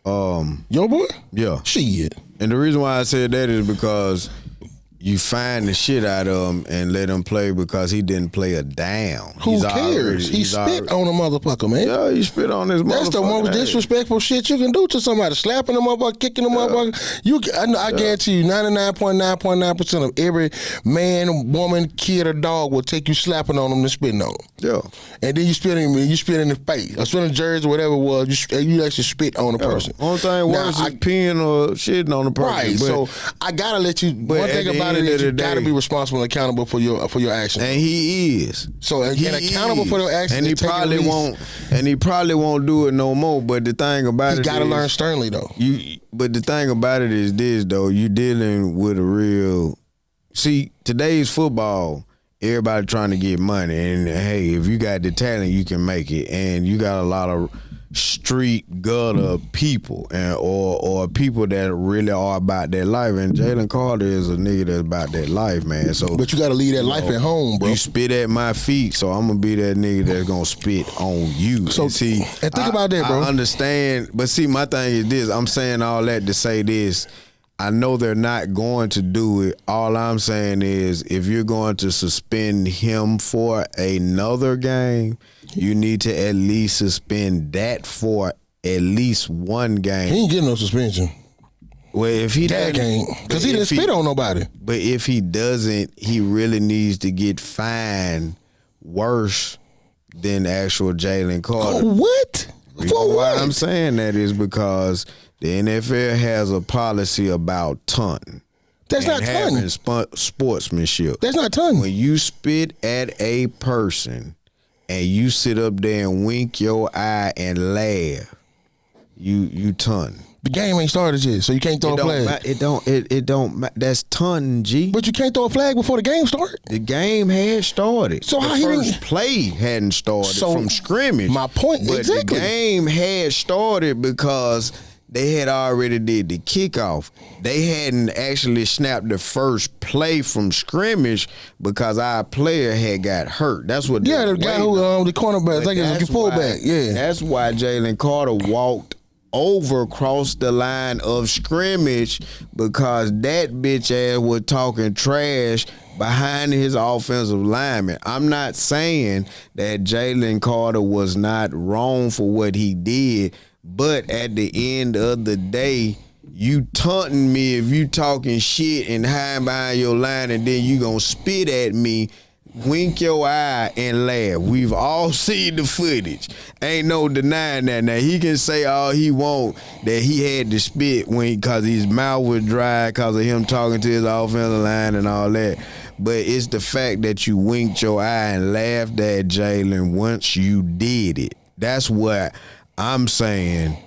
Your boy? Yeah. Shit. And the reason why I said that is because you find the shit out of him and let him play because he didn't play a down. Who cares? He spit on a motherfucker, man. Yeah, he spit on his motherfucker. That's the most disrespectful shit you can do to somebody. Slapping them up, kicking them up. I guarantee you 99.9% of every man, woman, kid, or dog will take you slapping on them and spitting on them. Yeah. And then you spit in the face. Or spit in the jersey or whatever it was. You actually spit on the person. Only thing worse is peeing or shitting on the person. Right. So I got to let you, one thing about it is you got to be responsible and accountable for your actions. And he is. So accountable for your actions. And he probably won't. And he probably won't do it no more. But the thing about he got to learn sternly though. But the thing about it is this though. You dealing with a real. See, today's football. Everybody trying to get money, and hey, if you got the talent, you can make it. And you got a lot of street gutter people, or people that really are about that life. And Jalen Carter is a nigga that's about that life, man. So, but you got to leave that life at home, bro. You spit at my feet, so I'm gonna be that nigga that's gonna spit on you. So think about that, bro. I understand, but see, my thing is this. I'm saying all that to say this. I know they're not going to do it. All I'm saying is if you're going to suspend him for another game, you need to at least suspend that for at least one game. He ain't getting no suspension. Well, if he doesn't, because he didn't spit on nobody. But if he doesn't, he really needs to get fined worse than actual Jalen Carter. Oh, what? For why what? I'm saying that is because the NFL has a policy about taunting. That's not taunting. Sportsmanship. That's not taunting. When you spit at a person and you sit up there and wink your eye and laugh, you taunting. The game ain't started yet, so you can't throw a flag. It don't. That's taunting, G. But you can't throw a flag before the game started. The game had started. So the how he first play hadn't started from scrimmage. My point, but exactly. The game had started because they had already did the kickoff. They hadn't actually snapped the first play from scrimmage because our player had got hurt. That's what. Yeah, the guy who the cornerback, I think it was the fullback. Yeah, that's why Jalen Carter walked over across the line of scrimmage because that bitch ass was talking trash behind his offensive lineman. I'm not saying that Jalen Carter was not wrong for what he did, but at the end of the day, you taunting me if you talking shit and hiding behind your line and then you gonna spit at me, wink your eye and laugh. We've all seen the footage. Ain't no denying that. Now, he can say all he want that he had to spit because his mouth was dry because of him talking to his offensive line and all that. But it's the fact that you winked your eye and laughed at Jalen once you did it. That's what I'm saying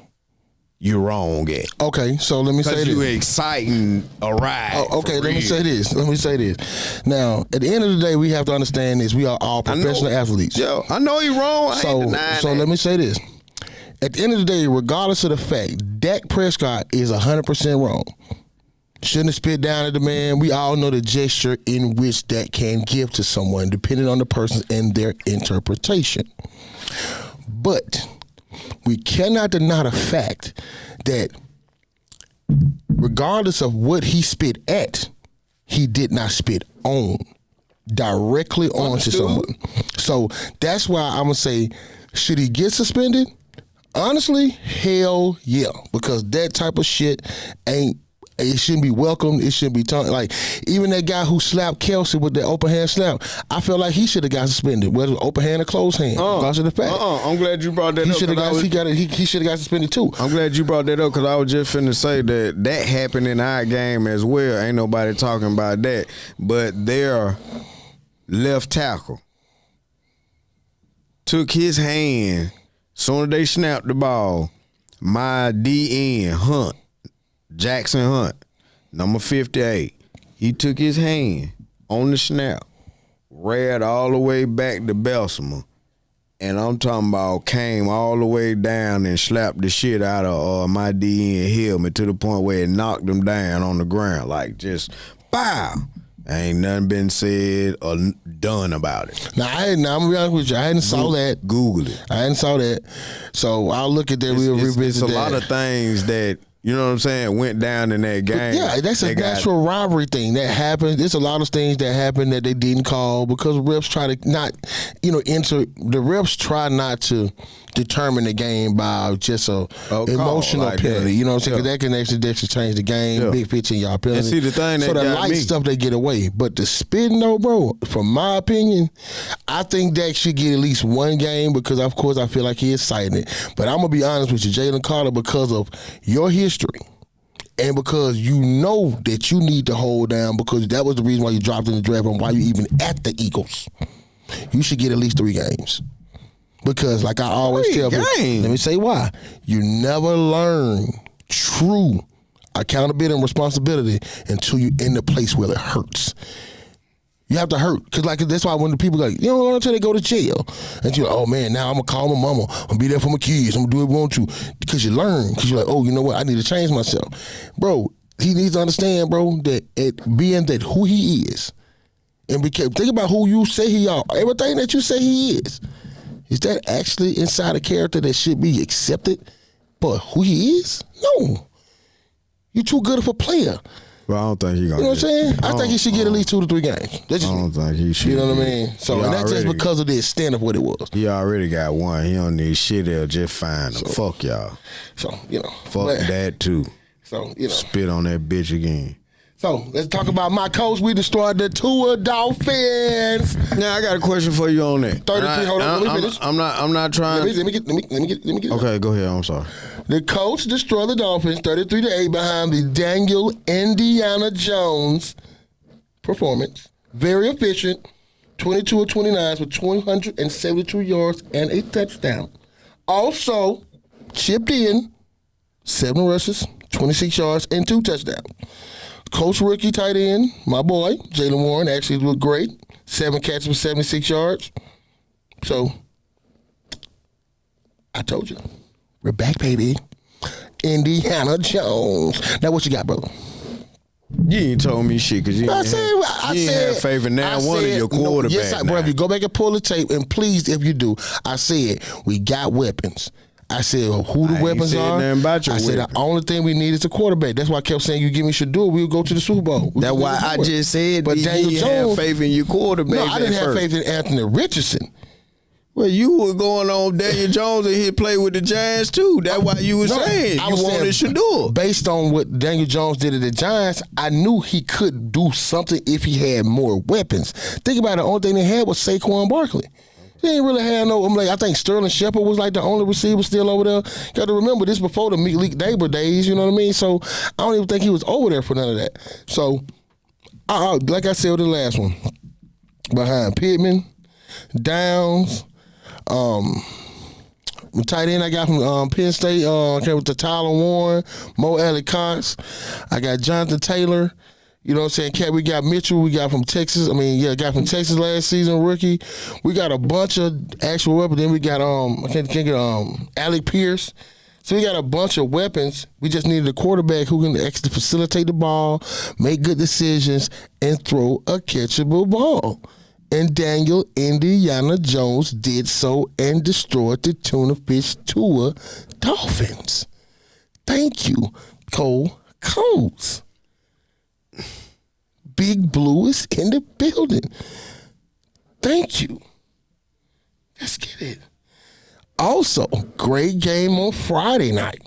you're wrong at. Okay, so let me say this. Because you exciting a ride. Oh, okay, let me say this. Now, at the end of the day, we have to understand this. We are all professional athletes. Yo, I know you're wrong. So let me say this. At the end of the day, regardless of the fact, Dak Prescott is 100% wrong. Shouldn't have spit down at the man. We all know the gesture in which that can give to someone, depending on the person and their interpretation. But we cannot deny the fact that regardless of what he spit at, he did not spit on directly onto someone. So that's why I'm going to say, should he get suspended? Honestly, hell yeah, because that type of shit it shouldn't be welcomed. It shouldn't be like even that guy who slapped Kelsey with that open hand slap. I feel like he should have got suspended, whether it was open hand or closed hand. Because of the fact. I'm glad you brought that up. He should have got suspended too. I'm glad you brought that up because I was just finna say that happened in our game as well. Ain't nobody talking about that, but their left tackle took his hand. Soon as they snapped the ball, my DN Hunt. Jackson Hunt, number 58, he took his hand on the snap, ran all the way back to Bessemer, and I'm talking about came all the way down and slapped the shit out of my DN helmet to the point where it knocked him down on the ground, like just, pow. Ain't nothing been said or done about it. Now, I'm gonna be honest with you. I hadn't saw that. Google it. I hadn't saw that. So I'll look at that. We'll revisit that. It's a lot of things that, you know what I'm saying, went down in that game. Yeah, that's a natural rivalry thing that happens. There's a lot of things that happen that they didn't call because refs try to not, the refs try not to determine the game by just a emotional like penalty. That. You know what I'm saying? Because that can actually change the game, big picture in y'all penalty. And see, the thing so the light stuff they get away. But the spitting though, bro, from my opinion, I think Dak should get at least one game because of course I feel like he is citing it. But I'm gonna be honest with you, Jalen Carter, because of your history and because you know that you need to hold down because that was the reason why you dropped in the draft and why you even at the Eagles, you should get at least 3 games. Because like I always tell people, let me say why. You never learn true accountability and responsibility until you're in the place where it hurts. You have to hurt. Because like that's why when the people like, you don't learn until they go to jail. And you're like, oh man, now I'm going to call my mama. I'm going to be there for my kids. I'm going to do what I want to. Because you learn. Because you're like, oh, you know what? I need to change myself. Bro, he needs to understand, bro, that being that who he is. And think about who you say he are. Everything that you say he is that actually inside a character that should be accepted for who he is? No. You're too good of a player. Well, I don't think he's going to. You know what I'm saying? I think he should get at least 2 to 3 games. I don't think he should. You know what I mean? So, and that's just because of the extent of what it was. He already got one. He don't need shit else. Just fine him. Fuck y'all. So, Fuck that too. So, Spit on that bitch again. So, let's talk about my coach. We destroyed the Tua Dolphins. Now, I got a question for you on that. 33, hold on, let me finish. I'm not trying. Let me get Okay, go ahead. I'm sorry. The Colts destroyed the Dolphins 33-8 behind the Daniel Indiana Jones performance. Very efficient. 22 of 29 with 272 yards and a touchdown. Also chipped in 7 rushes, 26 yards, and 2 touchdowns. Coach rookie tight end, my boy, Jalen Warren, actually looked great. 7 catches for 76 yards. So, I told you. We're back, baby. Indiana Jones. Now, what you got, brother? You ain't told me shit because you ain't have faith in now one of your quarterbacks. Yes, bro, if you go back and pull the tape, and please, if you do, I said, we got weapons. I said, who the weapons are. I said, the only thing we need is a quarterback. That's why I kept saying, you give me Shador, we'll go to the Super Bowl. That's why I just said, but Daniel Jones, have faith in your quarterback. No, I didn't have faith in Anthony Richardson. Well, you were going on Daniel Jones and he played with the Giants too. That's why you were saying you wanted Shador. Based on what Daniel Jones did at the Giants, I knew he could do something if he had more weapons. Think about it, the only thing they had was Saquon Barkley. They ain't really had no. I think Sterling Shepard was like the only receiver still over there. Got to remember this before the Malik Neighbor days. You know what I mean? So I don't even think he was over there for none of that. So, like I said with the last one, behind Pittman, Downs, tight end I got from Penn State. Came with the Tyler Warren, Mo Alley Cox. I got Jonathan Taylor. You know what I'm saying? We got Mitchell. We got from Texas. Got from Texas last season, rookie. We got a bunch of actual weapons. Then we got I can't get Alec Pierce. So we got a bunch of weapons. We just needed a quarterback who can actually facilitate the ball, make good decisions, and throw a catchable ball. And Daniel Indiana Jones did so and destroyed the tuna fish Tua Dolphins. Thank you, Cole Coles. Big Blue is in the building. Thank you. Let's get it. Also, great game on Friday night.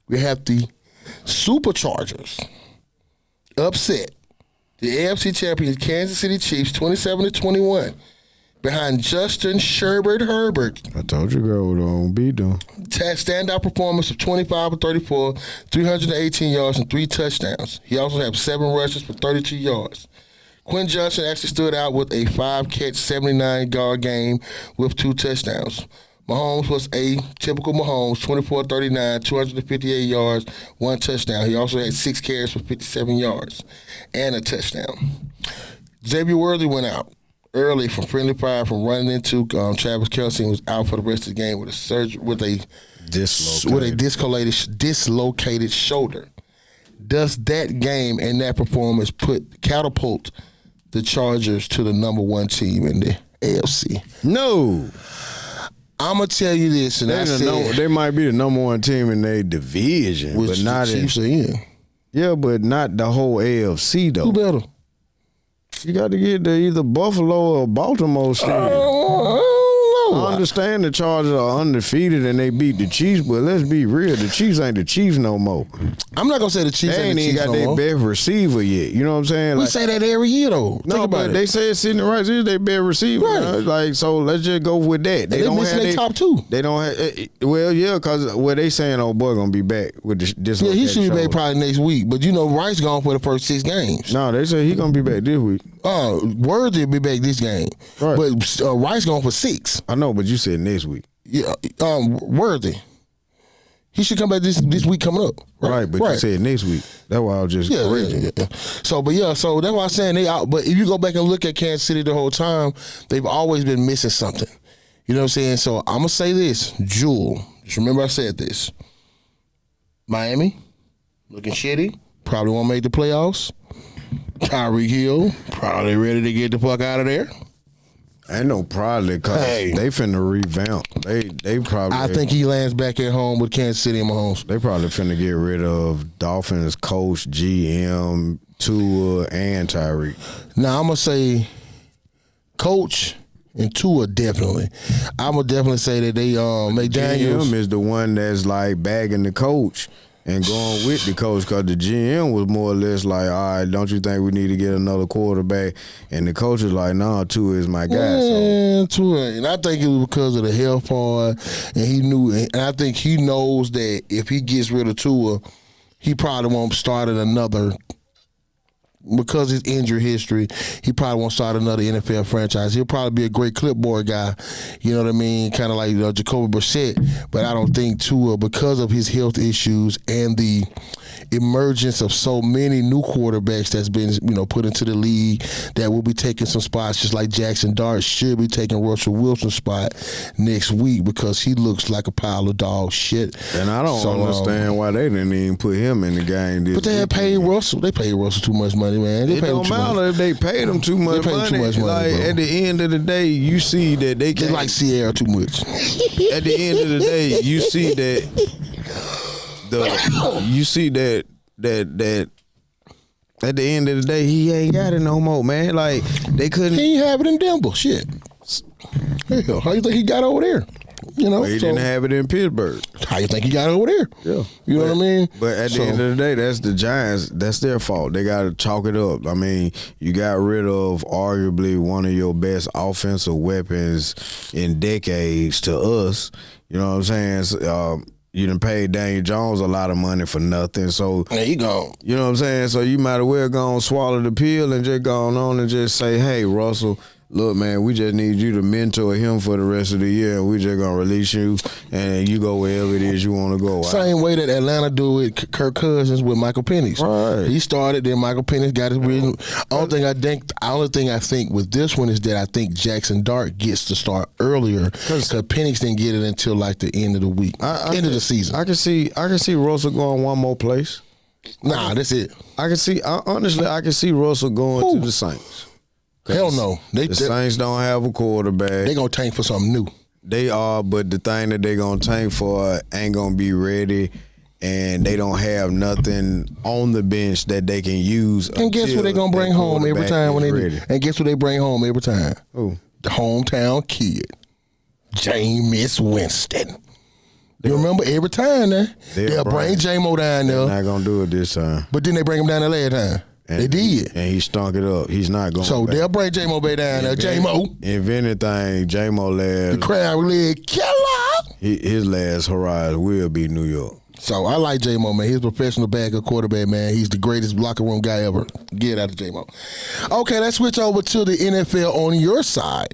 We have the Superchargers upset the AFC champions Kansas City Chiefs 27-21 behind Justin Herbert. I told you, girl, what don't beat them. Standout performance of 25-34, 318 yards and 3 touchdowns. He also had 7 rushes for 32 yards. Quinn Johnson actually stood out with a 5-catch, 79-yard game with 2 touchdowns. Mahomes was a typical Mahomes, 24-39, 258 yards, 1 touchdown. He also had 6 carries for 57 yards and a touchdown. Xavier Worthy went out early from friendly fire from running into Travis Kelce and was out for the rest of the game with a dislocated shoulder. Does that game and that performance catapult the Chargers to the number 1 team in the AFC? No. I'm gonna tell you this, and they might be the number 1 team in their division, but not the Chiefs are in. Yeah, but not the whole AFC though. Who better? You got to get to either Buffalo or Baltimore still. I understand the Chargers are undefeated and they beat the Chiefs, but let's be real, the Chiefs ain't the Chiefs no more. I'm not gonna say the Chiefs ain't the Chiefs no more. They ain't got their best receiver yet. You know what I'm saying? We say that every year though. No, but they say it's sitting right here, they best receiver. Right. So let's just go with that. They don't have their top 2. They don't have. Because they saying old boy gonna be back with this. Yeah, he should be back probably next week. But Rice gone for the first 6 games. No, they say he gonna be back this week. Worthy will be back this game. Right. But Rice gone for 6. I know, but you said next week. Yeah, Worthy. He should come back this week coming up. Right, but you said next week. That's why I was just correcting. Yeah. So that's why I'm saying they out. But if you go back and look at Kansas City the whole time, they've always been missing something. You know what I'm saying? So I'm going to say this. Jewel, just remember I said this. Miami, looking shitty. Probably won't make the playoffs. Tyreek Hill, probably ready to get the fuck out of there. Ain't no probably, because they finna revamp. They probably. I think he lands back at home with Kansas City and Mahomes. They probably finna get rid of Dolphins coach, GM, Tua, and Tyreek. Now, I'm going to say coach and Tua definitely. I'm going to definitely say that they McDaniels. GM is the one that's like bagging the coach and going with the coach, because the GM was more or less like, all right, don't you think we need to get another quarterback? And the coach was like, nah, Tua is my guy. Yeah, Tua. And I think it was because of the health part. And he knew, and I think he knows that if he gets rid of Tua, he probably won't start at another because his injury history, he probably won't start another NFL franchise. He'll probably be a great clipboard guy, you know what I mean, kind of like Jacoby Brissett. But I don't think Tua, because of his health issues and the emergence of so many new quarterbacks that's been, put into the league, that will be taking some spots, just like Jackson Dart should be taking Russell Wilson's spot next week, because he looks like a pile of dog shit. And I don't understand why they didn't even put him in the game this But they had paid Russell. They paid Russell too much money, man. It don't matter if they paid him too much money. Like, at the end of the day, you see that they can't. They like Sierra too much. At the end of the day, you see that at the end of the day, he ain't got it no more, man. Like, they couldn't. He ain't have it in Denver. Shit. Hell, how you think he got over there? He didn't have it in Pittsburgh. How you think he got over there? Yeah. You know what I mean? But at the end of the day, that's the Giants. That's their fault. They got to chalk it up. I mean, you got rid of arguably one of your best offensive weapons in decades to us. You know what I'm saying? You done paid Daniel Jones a lot of money for nothing. So there you go. You know what I'm saying? So you might as well go and swallow the pill and just go on and just say, hey, Russell, look, man, we just need you to mentor him for the rest of the year, and we just going to release you, and you go wherever it is you want to go. Same way that Atlanta do with Kirk Cousins with Michael Penix. Right. He started, then Michael Penix got his reason. Only thing I think with this one is that I think Jackson Dart gets to start earlier, because Penix didn't get it until like the end of the week, end of the season. I can see Russell going one more place. Nah, that's it. Honestly, I can see Russell going to the Saints. Hell no. The Saints don't have a quarterback. They gonna tank for something new. They are, but the thing that they gonna tank for ain't gonna be ready, and they don't have nothing on the bench that they can use. And guess what they gonna bring home every time when they ready. And guess what they bring home every time? Who? The hometown kid, Jameis Winston. You remember every time they'll bring J-Mo down there. They're not gonna do it this time. But then they bring him down there last time. They did. And he stunk it up. He's not going So back. they'll bring J-Mo back down there. J-Mo. If anything, J-Mo last. The crowd leg killer. His last horizon will be New York. So I like J-Mo, man. He's a professional backup quarterback, man. He's the greatest locker room guy ever. Get out of J-Mo. Okay, let's switch over to the NFL on your side.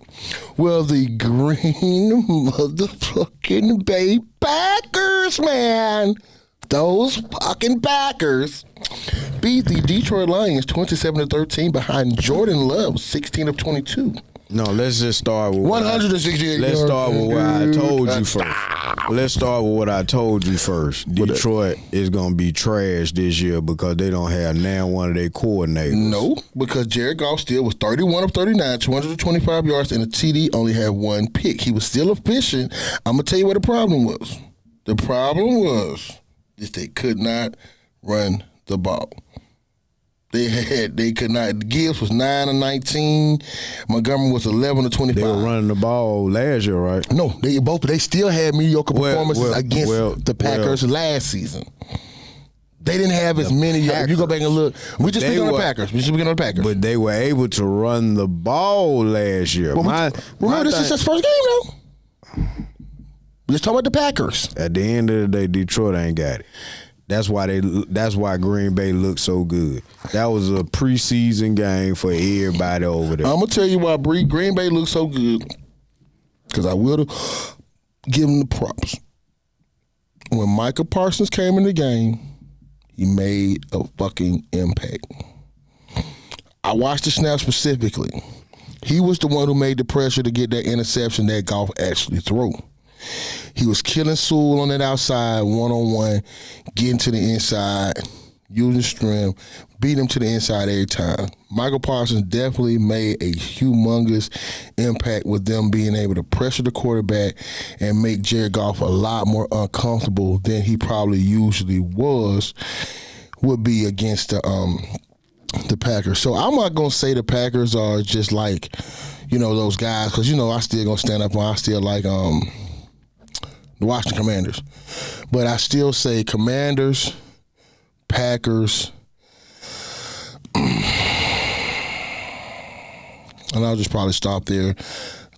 Well, the green motherfucking Bay Packers, man. Those fucking Packers beat the Detroit Lions 27-13 behind Jordan Love, 16 of 22. No, let's just start with 168 Let's start with what I told you first. Let's start with what I told you first. Detroit is going to be trash this year because they don't have now one of their coordinators. No, because Jared Goff still was 31 of 39, 225 yards, and a TD, only had one pick. He was still efficient. I'm going to tell you what the problem was. The problem was is they could not run the ball. They could not. Gibbs was 9 of 19. Montgomery was 11 of 25. They were running the ball last year, right? No, they still had mediocre performances against the Packers last season. They didn't have as many. If you go back and look, we just speaking on the Packers. But they were able to run the ball last year. Remember, this is his first game, though. We're just talking about the Packers. At the end of the day, Detroit ain't got it. That's why Green Bay looked so good. That was a preseason game for everybody over there. I'm gonna tell you why Green Bay looked so good. Because I would have given the props. When Micah Parsons came in the game, he made a fucking impact. I watched the snap specifically. He was the one who made the pressure to get that interception that Goff actually threw. He was killing Sewell on that outside, one-on-one, getting to the inside, using strength, beat him to the inside every time. Michael Parsons definitely made a humongous impact with them being able to pressure the quarterback and make Jared Goff a lot more uncomfortable than he probably usually would be against the Packers. So I'm not going to say the Packers are just like, those guys, because, I still going to stand up and I still like the Washington Commanders. But I still say Commanders, Packers, and I'll just probably stop there.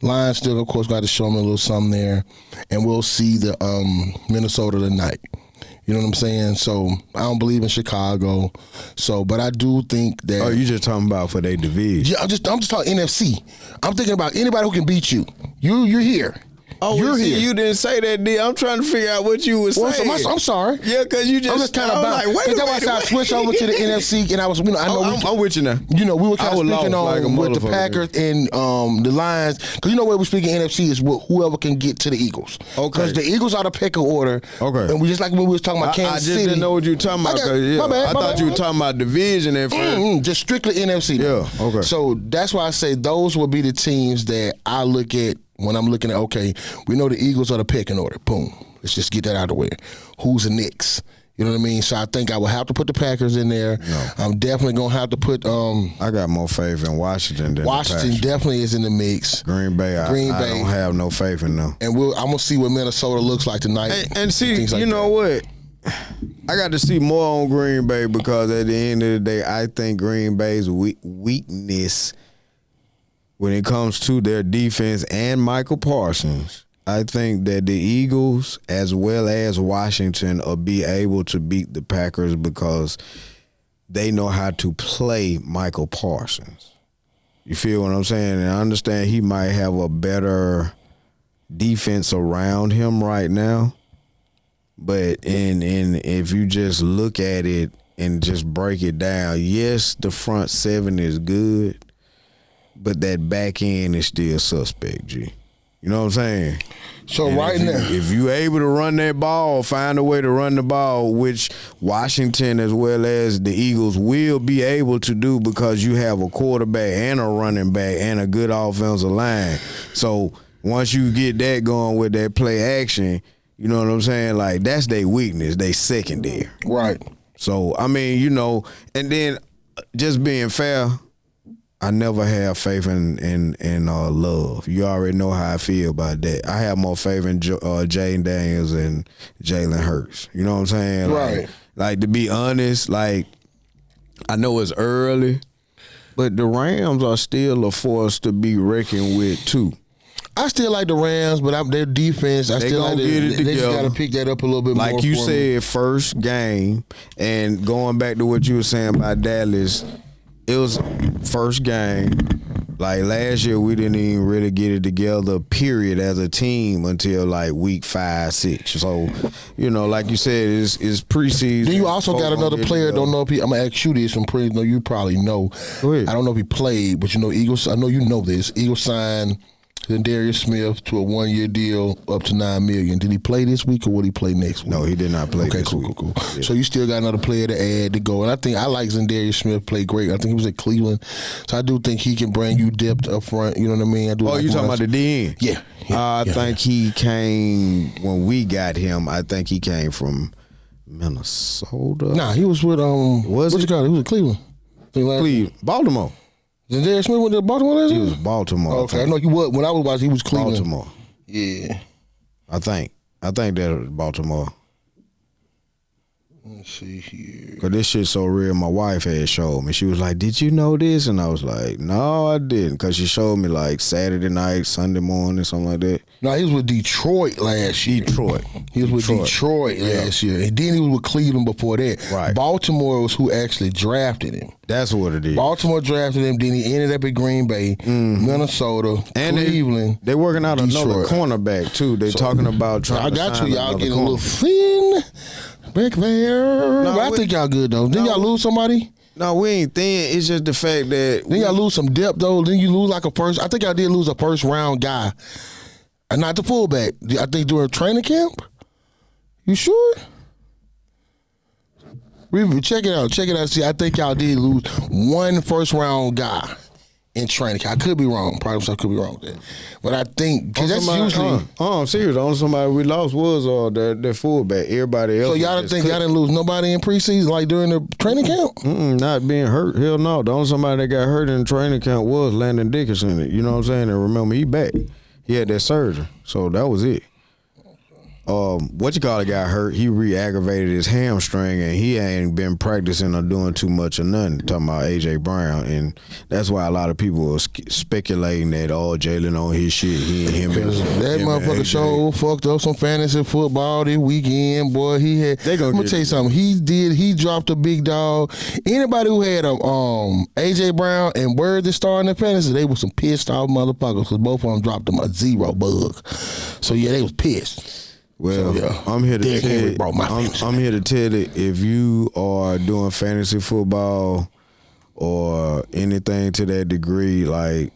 Lions still, of course, got to show me a little something there. And we'll see the Minnesota tonight. You know what I'm saying? So I don't believe in Chicago. So, but I do think that. Oh, you just talking about for their division? Yeah, I'm just talking NFC. I'm thinking about anybody who can beat you. You're here. Oh, you're here. You didn't say that, D. I'm trying to figure out what you was saying. I'm sorry. Yeah, because you just. I'm just kind of about. Because that's why I switched over to the NFC, and I was. I know. I'm with you now. We were kind of speaking on with the Packers and the Lions, because where we're speaking NFC is whoever can get to the Eagles. Okay. Because the Eagles are the pecking order. Okay. And we just like when we was talking about Kansas City. I just didn't know what you were talking about. I thought you were talking about division at first. Just strictly NFC. Yeah. Okay. So that's why I say those will be the teams that I look at. When I'm looking at, okay, we know the Eagles are the pecking order. Boom. Let's just get that out of the way. Who's the Knicks? You know what I mean? So I think I will have to put the Packers in there. No. I'm definitely going to have to put... I got more faith in Washington than Washington definitely is in the mix. Green Bay, I don't have no faith in them. And I'm going to see what Minnesota looks like tonight. And see, you know what? I got to see more on Green Bay because at the end of the day, I think Green Bay's weakness... when it comes to their defense and Michael Parsons, I think that the Eagles as well as Washington will be able to beat the Packers because they know how to play Michael Parsons. You feel what I'm saying? And I understand he might have a better defense around him right now, but if you just look at it and just break it down, yes, the front seven is good, but that back end is still suspect, G. You know what I'm saying? So now, if you able to run that ball, find a way to run the ball, which Washington as well as the Eagles will be able to do because you have a quarterback and a running back and a good offensive line. So once you get that going with that play action, you know what I'm saying? Like, that's their weakness, they secondary. Right. So, I mean, and then just being fair, I never have faith in Love. You already know how I feel about that. I have more faith in Jaden Daniels and Jalen Hurts. You know what I'm saying? Right. Like, to be honest, like, I know it's early, but the Rams are still a force to be reckoned with too. I still like the Rams, but their defense, they still like they just got to pick that up a little bit more. Like you said, first game, and going back to what you were saying about Dallas, it was first game. Like last year, we didn't even really get it together, period, as a team until like week 5, 6. So, like you said, it's preseason. Then you also got another player. Don't know if I'm gonna ask you this from pre. No, you probably know. Go ahead. I don't know if he played, but Eagles. I know you know this. Eagles signed Darius Smith to a 1-year deal up to $9 million. Did he play this week or would he play next week? No, he did not play this week. Cool. Yeah. So you still got another player to add to go. And I like Darius Smith, played great. I think he was at Cleveland. So I do think he can bring you depth up front. You know what I mean? You talking about the DN? Yeah. I think he came, when we got him, I think he came from Minnesota. Nah, he was with, what's it called? He was at Cleveland. Baltimore. Darius Smith went to Baltimore last year? He was Baltimore. Okay, I know he was. When I was watching, he was Cleveland. Baltimore. Yeah. I think that was Baltimore. Let's see here. Because this shit's so real, my wife had showed me. She was like, did you know this? And I was like, no, I didn't. Because she showed me like Saturday night, Sunday morning, something like that. No, he was with Detroit last year. He was with Detroit last year. And then he was with Cleveland before that. Right. Baltimore was who actually drafted him. That's what it is. Baltimore drafted him. Then he ended up at Green Bay, Minnesota, and Cleveland. They working out another cornerback, too. They talking about trying to sign y'all getting a little thin back there. No, I think y'all good, though. Didn't y'all lose somebody? No, we ain't thin. It's just the fact that... Then y'all lose some depth, though. Then you lose like a first... I think y'all did lose a first-round guy. And not the fullback. I think during training camp. You sure? Check it out. See, I think y'all did lose one first-round guy in training camp. I could be wrong. Probably I could be wrong with that. But I think... Because that's usually... I'm serious. The only somebody we lost was their fullback. Everybody else... So y'all didn't lose nobody in preseason, like during the training camp? Not being hurt. Hell no. The only somebody that got hurt in the training camp was Landon Dickerson. You know what I'm saying? And remember, he back. He had that surgery. So that was it. got hurt. He re-aggravated his hamstring, and he ain't been practicing or doing too much or nothing. Talking about AJ Brown, and that's why a lot of people are speculating that Jalen on his shit. He and him. That motherfucker show fucked up some fantasy football this weekend, boy. I'm gonna tell you something. He dropped a big dog. Anybody who had AJ Brown and Worthy starting in fantasy, they was some pissed off motherfuckers because both of them dropped them a 0 bug. So yeah, they was pissed. Well, so, yeah. I'm here to tell you, if you are doing fantasy football or anything to that degree, like,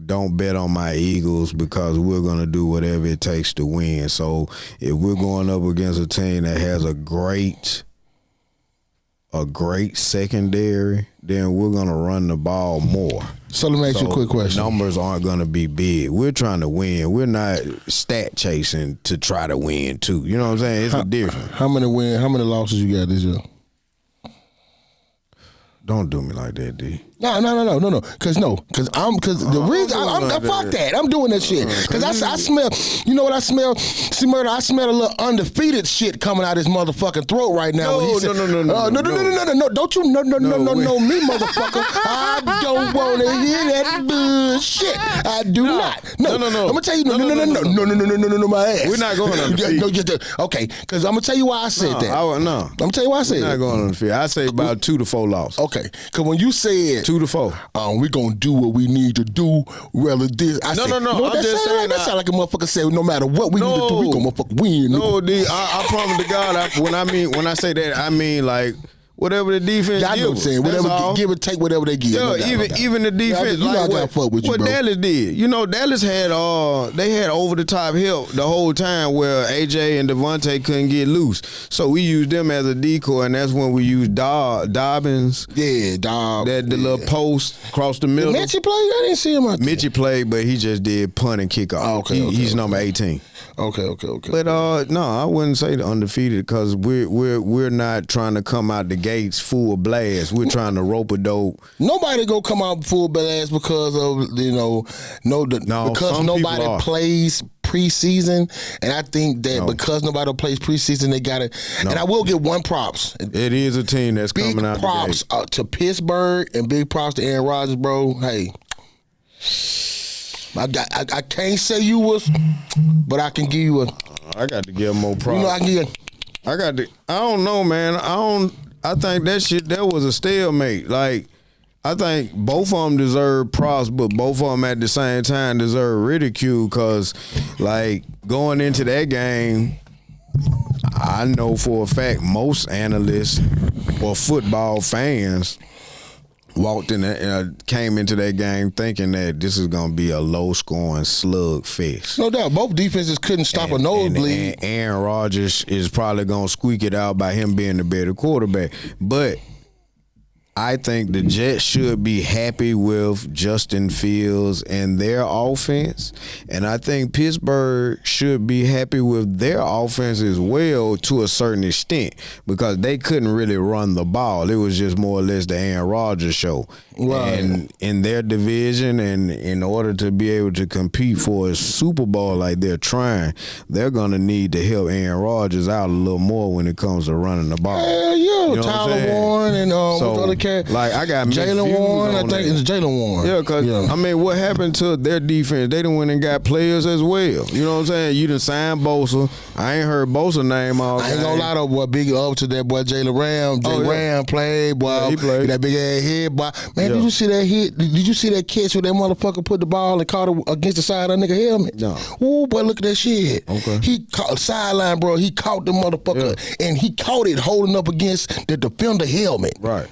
don't bet on my Eagles because we're gonna do whatever it takes to win. So if we're going up against a team that has a great secondary, then we're gonna run the ball more. So let me ask you a quick question. Numbers aren't gonna be big. We're trying to win. We're not stat chasing to try to win too. You know what I'm saying? It's a difference. How many losses you got this year? Don't do me like that, D. No. Cause the reason fuck that. I'm doing that shit. Cause I smell. You know what I smell? See, Murder. I smell a little undefeated shit coming out his motherfucking throat right now. No. Don't you no me, motherfucker. I don't want to hear that bullshit. I do not. No. I'm gonna tell you no, my ass. We're not going undefeated. Okay, cause I'm gonna tell you why I said that. I'm gonna tell you why I said that. We're not going undefeated. I say about 2 to 4 losses. Okay, cause when you said 2 to 4. We're gonna do what we need to do. Rather this. No. That sound like a motherfucker said. No matter what we need to do, we gonna motherfucker win. No, D. I promise to God. When I say that, I mean like whatever the defense. Yeah, I know what I'm saying. Whatever, give or take whatever they give. Yeah, even the defense. Like what Dallas did. You know, Dallas had they had over the top help the whole time where AJ and Devontae couldn't get loose. So we used them as a decoy, and that's when we used Dobbins. Yeah, Dobbins. The little post across the middle. Mitchie played? I didn't see him out there. Mitchie played, but he just did punt and kickoff. He's number 18. Okay. But no, I wouldn't say the undefeated because we're not trying to come out the gates full blast. We're trying to rope a dope. Nobody go come out full blast because of because nobody plays preseason, and I think that because nobody plays preseason, they got it. And I will give one props. It is a team that's coming out. Big props to Pittsburgh and big props to Aaron Rodgers, bro. Hey. I can't say you was, but I can give you a. I got to give more props. You know, I can give. I don't know, man. I think that was a stalemate. Like, I think both of them deserve props, but both of them at the same time deserve ridicule because, like, going into that game, I know for a fact most analysts or football fans walked in came into that game thinking that this is going to be a low-scoring slugfest. No doubt. Both defenses couldn't stop a nosebleed. And Aaron Rodgers is probably going to squeak it out by him being the better quarterback. But I think the Jets should be happy with Justin Fields and their offense. And I think Pittsburgh should be happy with their offense as well to a certain extent because they couldn't really run the ball. It was just more or less the Aaron Rodgers show. Right. And in their division and in order to be able to compete for a Super Bowl like they're trying, they're going to need to help Aaron Rodgers out a little more when it comes to running the ball. Yeah. You know Tyler Warren and other cat. Like, I got Jalen Warren. I think it's Jalen Warren. Yeah, because, I mean, what happened to their defense? They done went and got players as well. You know what I'm saying? You done signed Bosa. I ain't heard Bosa's name all I ain't gonna lie to boy, big up to that boy Jalen Ram. Ram played, boy. Yeah, he played. That big ass head, boy. Man, did you see that hit? Did you see that catch where that motherfucker put the ball and caught it against the side of that nigga helmet? No. Ooh, boy, look at that shit. Okay. He caught sideline, bro. He caught the motherfucker and he caught it holding up against the defender helmet. Right.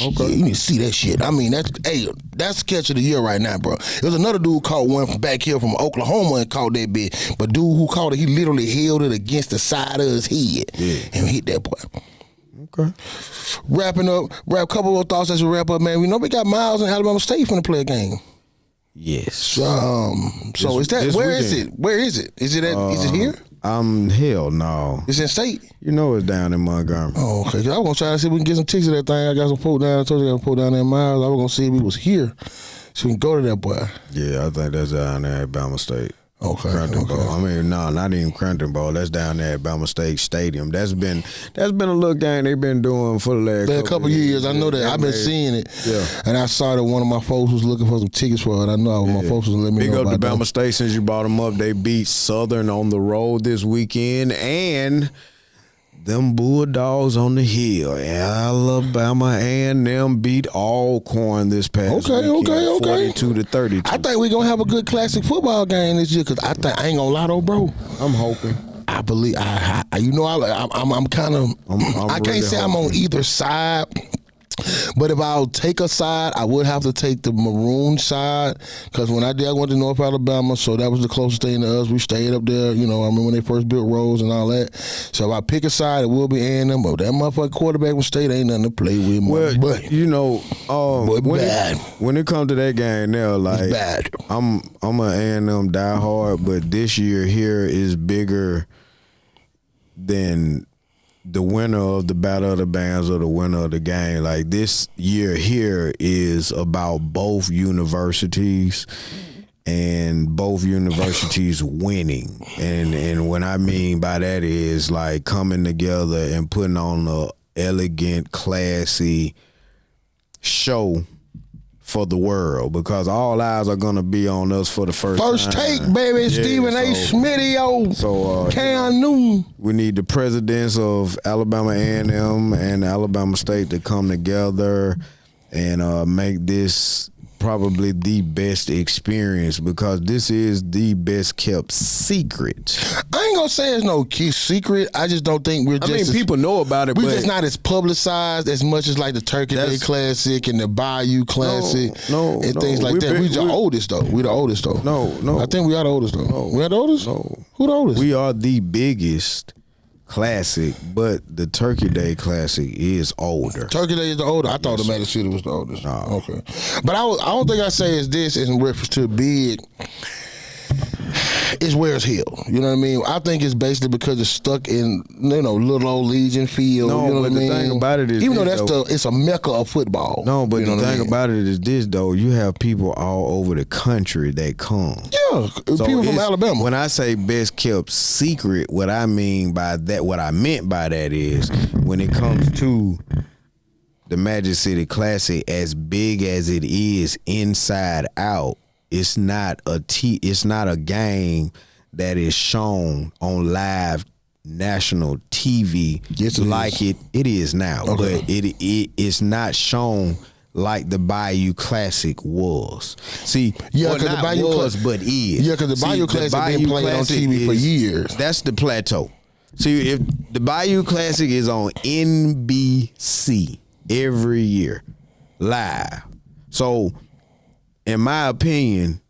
Okay. You need to see that shit. I mean, that's catch of the year right now, bro. There was another dude caught one from back here from Oklahoma and caught that bitch. But dude who caught it, he literally held it against the side of his head and hit that boy. Okay. Wrapping up, a couple of thoughts as we wrap up, man. We know we got Miles in Alabama State finna play a game. Yes. So is that where is it? Where is it? Is it here? Hell no. It's in state? You know it's down in Montgomery. Oh, okay. I was going to try to see if we can get some tickets to that thing. I got some folk down. I told you I got some folk down there in Miles. I was going to see if we was here so we can go to that boy. Yeah, I think that's down there at Alabama State. Okay. Cranton Bowl. I mean, no, not even Cranton Bowl. That's down there at Bama State Stadium. That's been a little game they've been doing for the last couple years. I know that. I've been seeing it. Yeah. And I saw that one of my folks was looking for some tickets for it. I know my folks was letting me know about Big up to that. Bama State since you brought them up. They beat Southern on the road this weekend, and them Bulldogs on the hill. Alabama and them beat Alcorn this past weekend. 42-32. I think we're gonna have a good classic football game this year because I ain't gonna lie though, bro. I'm hoping. I believe I'm kind of I can't say I'm on either side. But if I'll take a side, I would have to take the maroon side because when I went to North Alabama, so that was the closest thing to us. We stayed up there, I remember when they first built roads and all that. So if I pick a side, it will be A&M. But that motherfucking quarterback from State ain't nothing to play with. When it comes to that game now, like it's bad. I'm an A&M diehard, but this year here is bigger than the winner of the Battle of the Bands or the winner of the game. Like this year here is about both universities and both universities winning. And what I mean by that is like coming together and putting on a elegant, classy show for the world, because all eyes are gonna be on us for the first time. Take, baby. Yeah, Stephen A. Smitty, Cam Newton. We need the presidents of Alabama A&M and Alabama State to come together and make this probably the best experience, because this is the best kept secret. I ain't gonna say it's no key secret. I just don't think we're just. People know about it. We're just not as publicized as much as like the Turkey Day Classic and the Bayou Classic and things like that. We're the oldest though. We're the oldest though. No. I think we are the oldest though. No. We are the oldest? No. Who the oldest? We are the biggest classic, but the Turkey Day Classic is older. Turkey Day is the older. I thought the Magic City was the oldest. No. Okay. But I don't think I say is this in reference to big. It's where it's held. You know what I mean? I think it's basically because it's stuck in little old Legion Field. No, you know but what I mean? The thing about it is, even though it's a mecca of football. No, but the thing about it is this though: you have people all over the country that come. Yeah, people from Alabama. When I say best kept secret, what I meant by that is when it comes to the Magic City Classic, as big as it is inside out. It's not a game that is shown on live national TV it is now. Okay. But it's not shown like the Bayou Classic was. See, because the Bayou was, but is. Yeah, because the Bayou Classic been played on TV for years. That's the plateau. See, if the Bayou Classic is on NBC every year, live. So, in my opinion,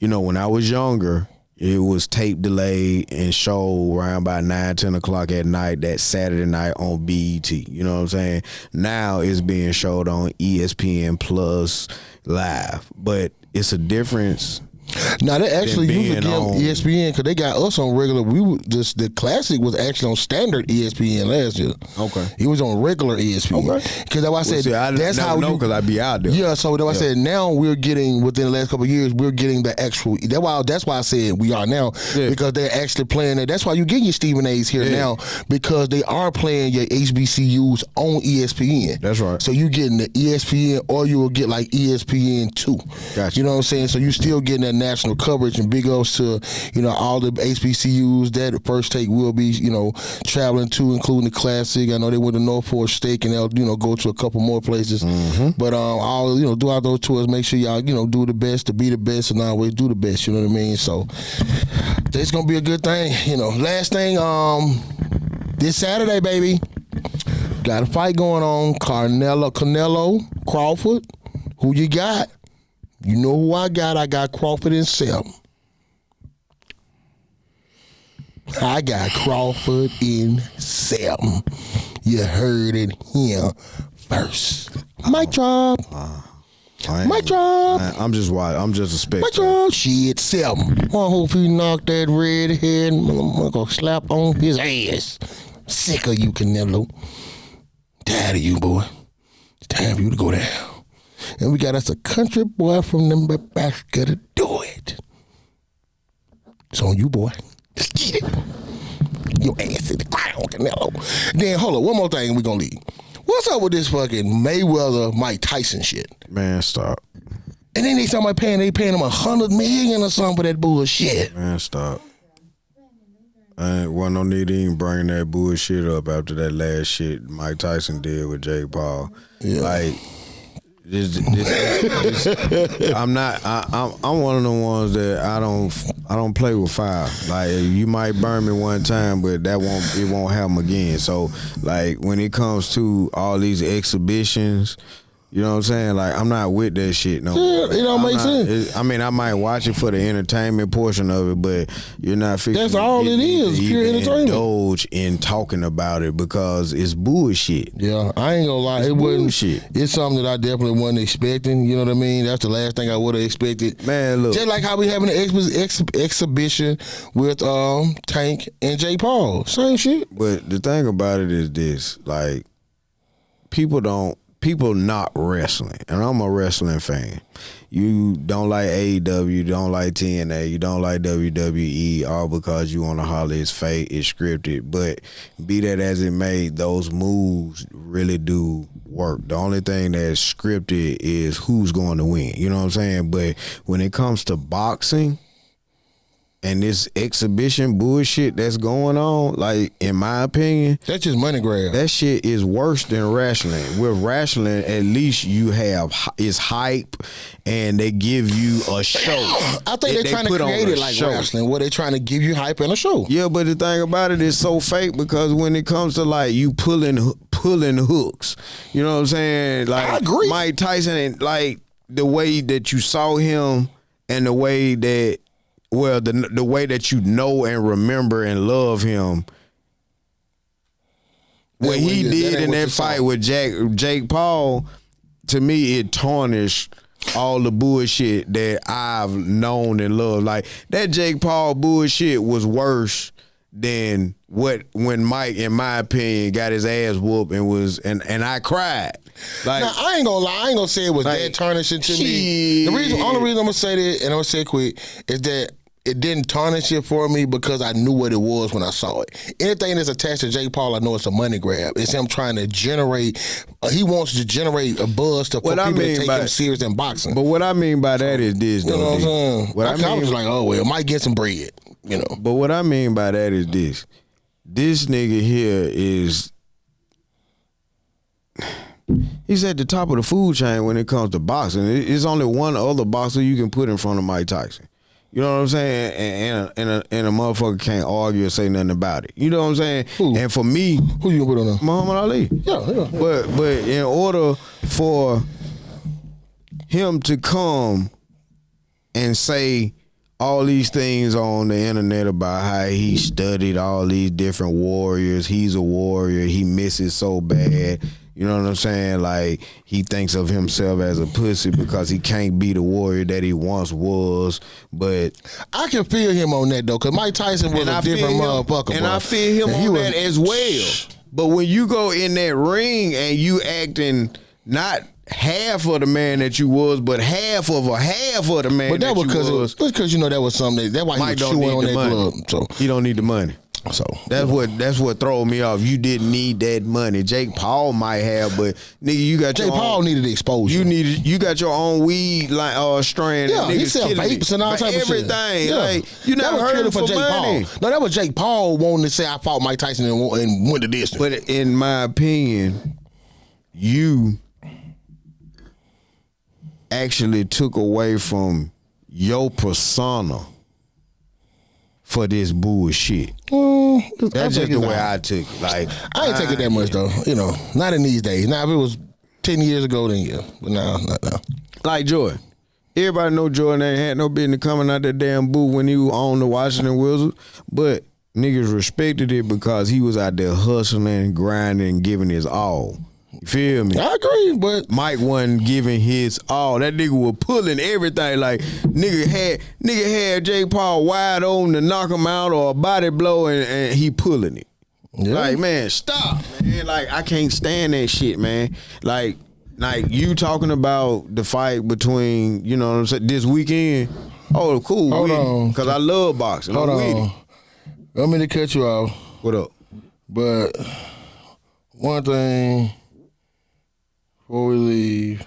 when I was younger, it was tape delayed and showed around about 9, 10 o'clock at night that Saturday night on BET. You know what I'm saying? Now it's being showed on ESPN Plus live. But it's a difference. Now they actually usually give ESPN because they got us on regular. The Classic was actually on standard ESPN last year. Okay, it was on regular ESPN. Okay, because that's why I said that's how you know because I be out there. Yeah, so that's why I said now we're getting within the last couple of years we're getting the actual. That's why I said we are now because they're actually playing it. That's why you get your Stephen A's here now because they are playing your HBCUs on ESPN. That's right. So you getting the ESPN or you will get like ESPN2. Gotcha. You know what I'm saying? So you still getting that national coverage, and big ups to all the HBCUs that the First Take will be traveling to, including the Classic. I know they went to Norfolk State and they'll go to a couple more places. Mm-hmm. But all throughout those tours, make sure y'all do the best to be the best and always do the best. You know what I mean? So it's gonna be a good thing. Last thing, this Saturday, baby, got a fight going on. Canelo Crawford. Who you got? You know who I got? I got Crawford in 7. I got Crawford in 7. You heard it here first. Mic drop. Mic drop. I'm just a spectator. Mic drop. Shit, 7. I hope he knock that redhead motherfucker slap on his ass. Sick of you, Canelo. Tired of you, boy. It's time for you to go down. And we got us a country boy from Nebraska to do it. It's on you, boy. Let's get it. Your ass in the ground, Canelo. Then hold up, one more thing and we gonna leave. What's up with this fucking Mayweather Mike Tyson shit? Man, stop. And then they paying him $100 million or something for that bullshit. Man, stop. I ain't want no need to even bring that bullshit up after that last shit Mike Tyson did with Jake Paul. Yeah. Like this, I'm one of the ones that I don't play with fire. Like you might burn me one time, but it won't happen again. So like when it comes to all these exhibitions, you know what I'm saying? Like I'm not with that shit no more. Yeah, it don't make sense. I mean, I might watch it for the entertainment portion of it, but you're not fixing. That's all it is, pure entertainment. Indulge in talking about it because it's bullshit. Yeah, I ain't gonna lie, it wasn't shit. It's something that I definitely wasn't expecting. You know what I mean? That's the last thing I would have expected. Man, look, just like how we having an exhibition with Tank and Jake Paul, same shit. But the thing about it is this: like people not wrestling, and I'm a wrestling fan. You don't like AEW, you don't like TNA, you don't like WWE, all because you want to holler it's fake, it's scripted. But be that as it may, those moves really do work. The only thing that's scripted is who's going to win. You know what I'm saying? But when it comes to boxing and this exhibition bullshit that's going on, like in my opinion, that's just money grab. That shit is worse than wrestling. With wrestling, at least you have it's hype, and they give you a show. I think they're trying to create it like wrestling, where they're trying to give you hype and a show. Yeah, but the thing about it is so fake because when it comes to like you pulling hooks, you know what I'm saying? Like I agree. Mike Tyson, and like the way that you saw him, and the way that. Well, the way that you know and remember and love him, what he did in that fight with Jake Paul, to me, it tarnished all the bullshit that I've known and loved. Like that Jake Paul bullshit was worse than when Mike, in my opinion, got his ass whooped and I cried. Like, now, I ain't gonna lie, I ain't gonna say it was like, that tarnishing to me. The only reason I'm gonna say that, and I'm gonna say it quick, is that it didn't tarnish it for me because I knew what it was when I saw it. Anything that's attached to Jake Paul, I know it's a money grab. It's him trying to generate. He wants to generate a buzz for people to take him serious in boxing. But what I mean by that is this, though. You know what I'm saying? I was like, oh well, might get some bread. You know. But what I mean by that is this. This nigga here is. He's at the top of the food chain when it comes to boxing. It's only one other boxer you can put in front of Mike Tyson. You know what I'm saying? And a motherfucker can't argue or say nothing about it. You know what I'm saying? Who? And for me, who you gonna put on there? Muhammad Ali. Yeah. But in order for him to come and say all these things on the internet about how he studied all these different warriors, he's a warrior, he misses so bad. You know what I'm saying? Like, he thinks of himself as a pussy because he can't be the warrior that he once was. But I can feel him on that, though, because Mike Tyson was a different motherfucker. And I feel him on that as well. But when you go in that ring and you acting not half of the man that you was, but half of the man that you was. But because, you know, that was something. That's why he was chewing on that glove. So he don't need the money. So that's what throw me off. You didn't need that money. Jake Paul might have, but nigga, you got Jake Paul needed the exposure. You got your own weed strand. Yeah, he sell vapes and all type of shit. Everything. Yeah. Like, you never heard it for Jake money. Paul. No, that was Jake Paul wanting to say I fought Mike Tyson and went the distance. But in my opinion, you actually took away from your persona for this bullshit. That's just the way I took it. Like, I ain't take it that much though. You know, not in these days. Now if it was 10 years ago, then yeah. But no, not now. Like Jordan. Everybody know Jordan ain't had no business coming out that damn booth when he was on the Washington Wizards. But niggas respected it because he was out there hustling, grinding, giving his all. You feel me? I agree, but Mike wasn't giving his all. That nigga was pulling everything. Like nigga had Jake Paul wide open to knock him out or a body blow, and he pulling it. Yeah. Like, man, stop, man. Like, I can't stand that shit, man. Like you talking about the fight between, you know what I'm saying, this weekend. Oh, cool. Hold on. Because I love boxing. Hold I'm with on. it. Let me to cut you off. What up? But one thing before we leave.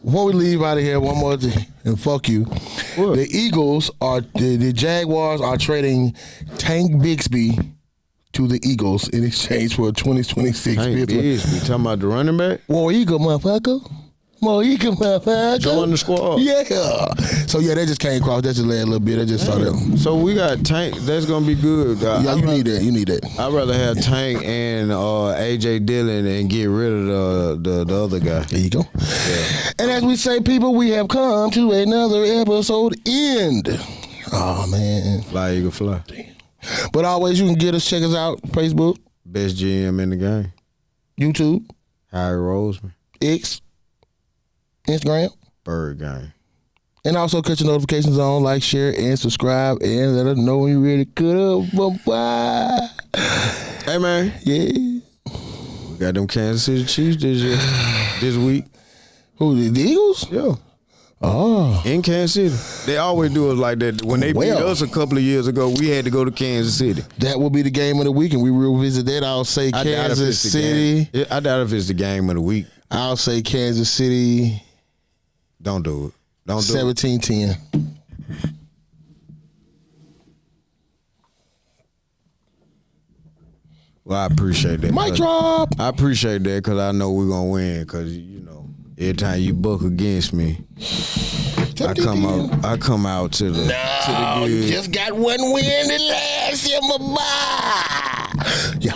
Before we leave out of here, one more thing, and fuck you. What? The Eagles are the Jaguars are trading Tank Bixby to the Eagles in exchange for a 2026 Hey, fifth round. we talking about the running back? War Eagle, motherfucker. War Eagle, motherfucker. Join the squad. Yeah. So yeah, that just came across. That just led a little bit. I just saw that. So we got Tank. That's gonna be good. Yeah, you need that. You need that. I'd rather have Tank and AJ Dillon and get rid of the other guy. There you go. Yeah. And as we say, people, we have come to another episode end. Oh man. Fly Eagle Fly. But always, you can get us, check us out, Facebook, Best GM in the game. YouTube, Harry Roseman. X, Instagram, Bird Game. and also cut your notifications on, like, share, and subscribe, and let us know when you're ready to cut up. Bye-bye. Hey, man. Yeah. We got them Kansas City Chiefs this week. Who, the Eagles? Yeah. Oh. In Kansas City. They always do us like that. When they beat us a couple of years ago, we had to go to Kansas City. That will be the game of the week, and we will visit that. I'll say Kansas City. I doubt if it's the game of the week. I'll say Kansas City. Don't do it. Don't do 17-10. Well, I appreciate that. Mic drop. I appreciate that because I know we're going to win because, you know, every time you buck against me, I come out to the good. You just got one win the last year, my boy. Yeah.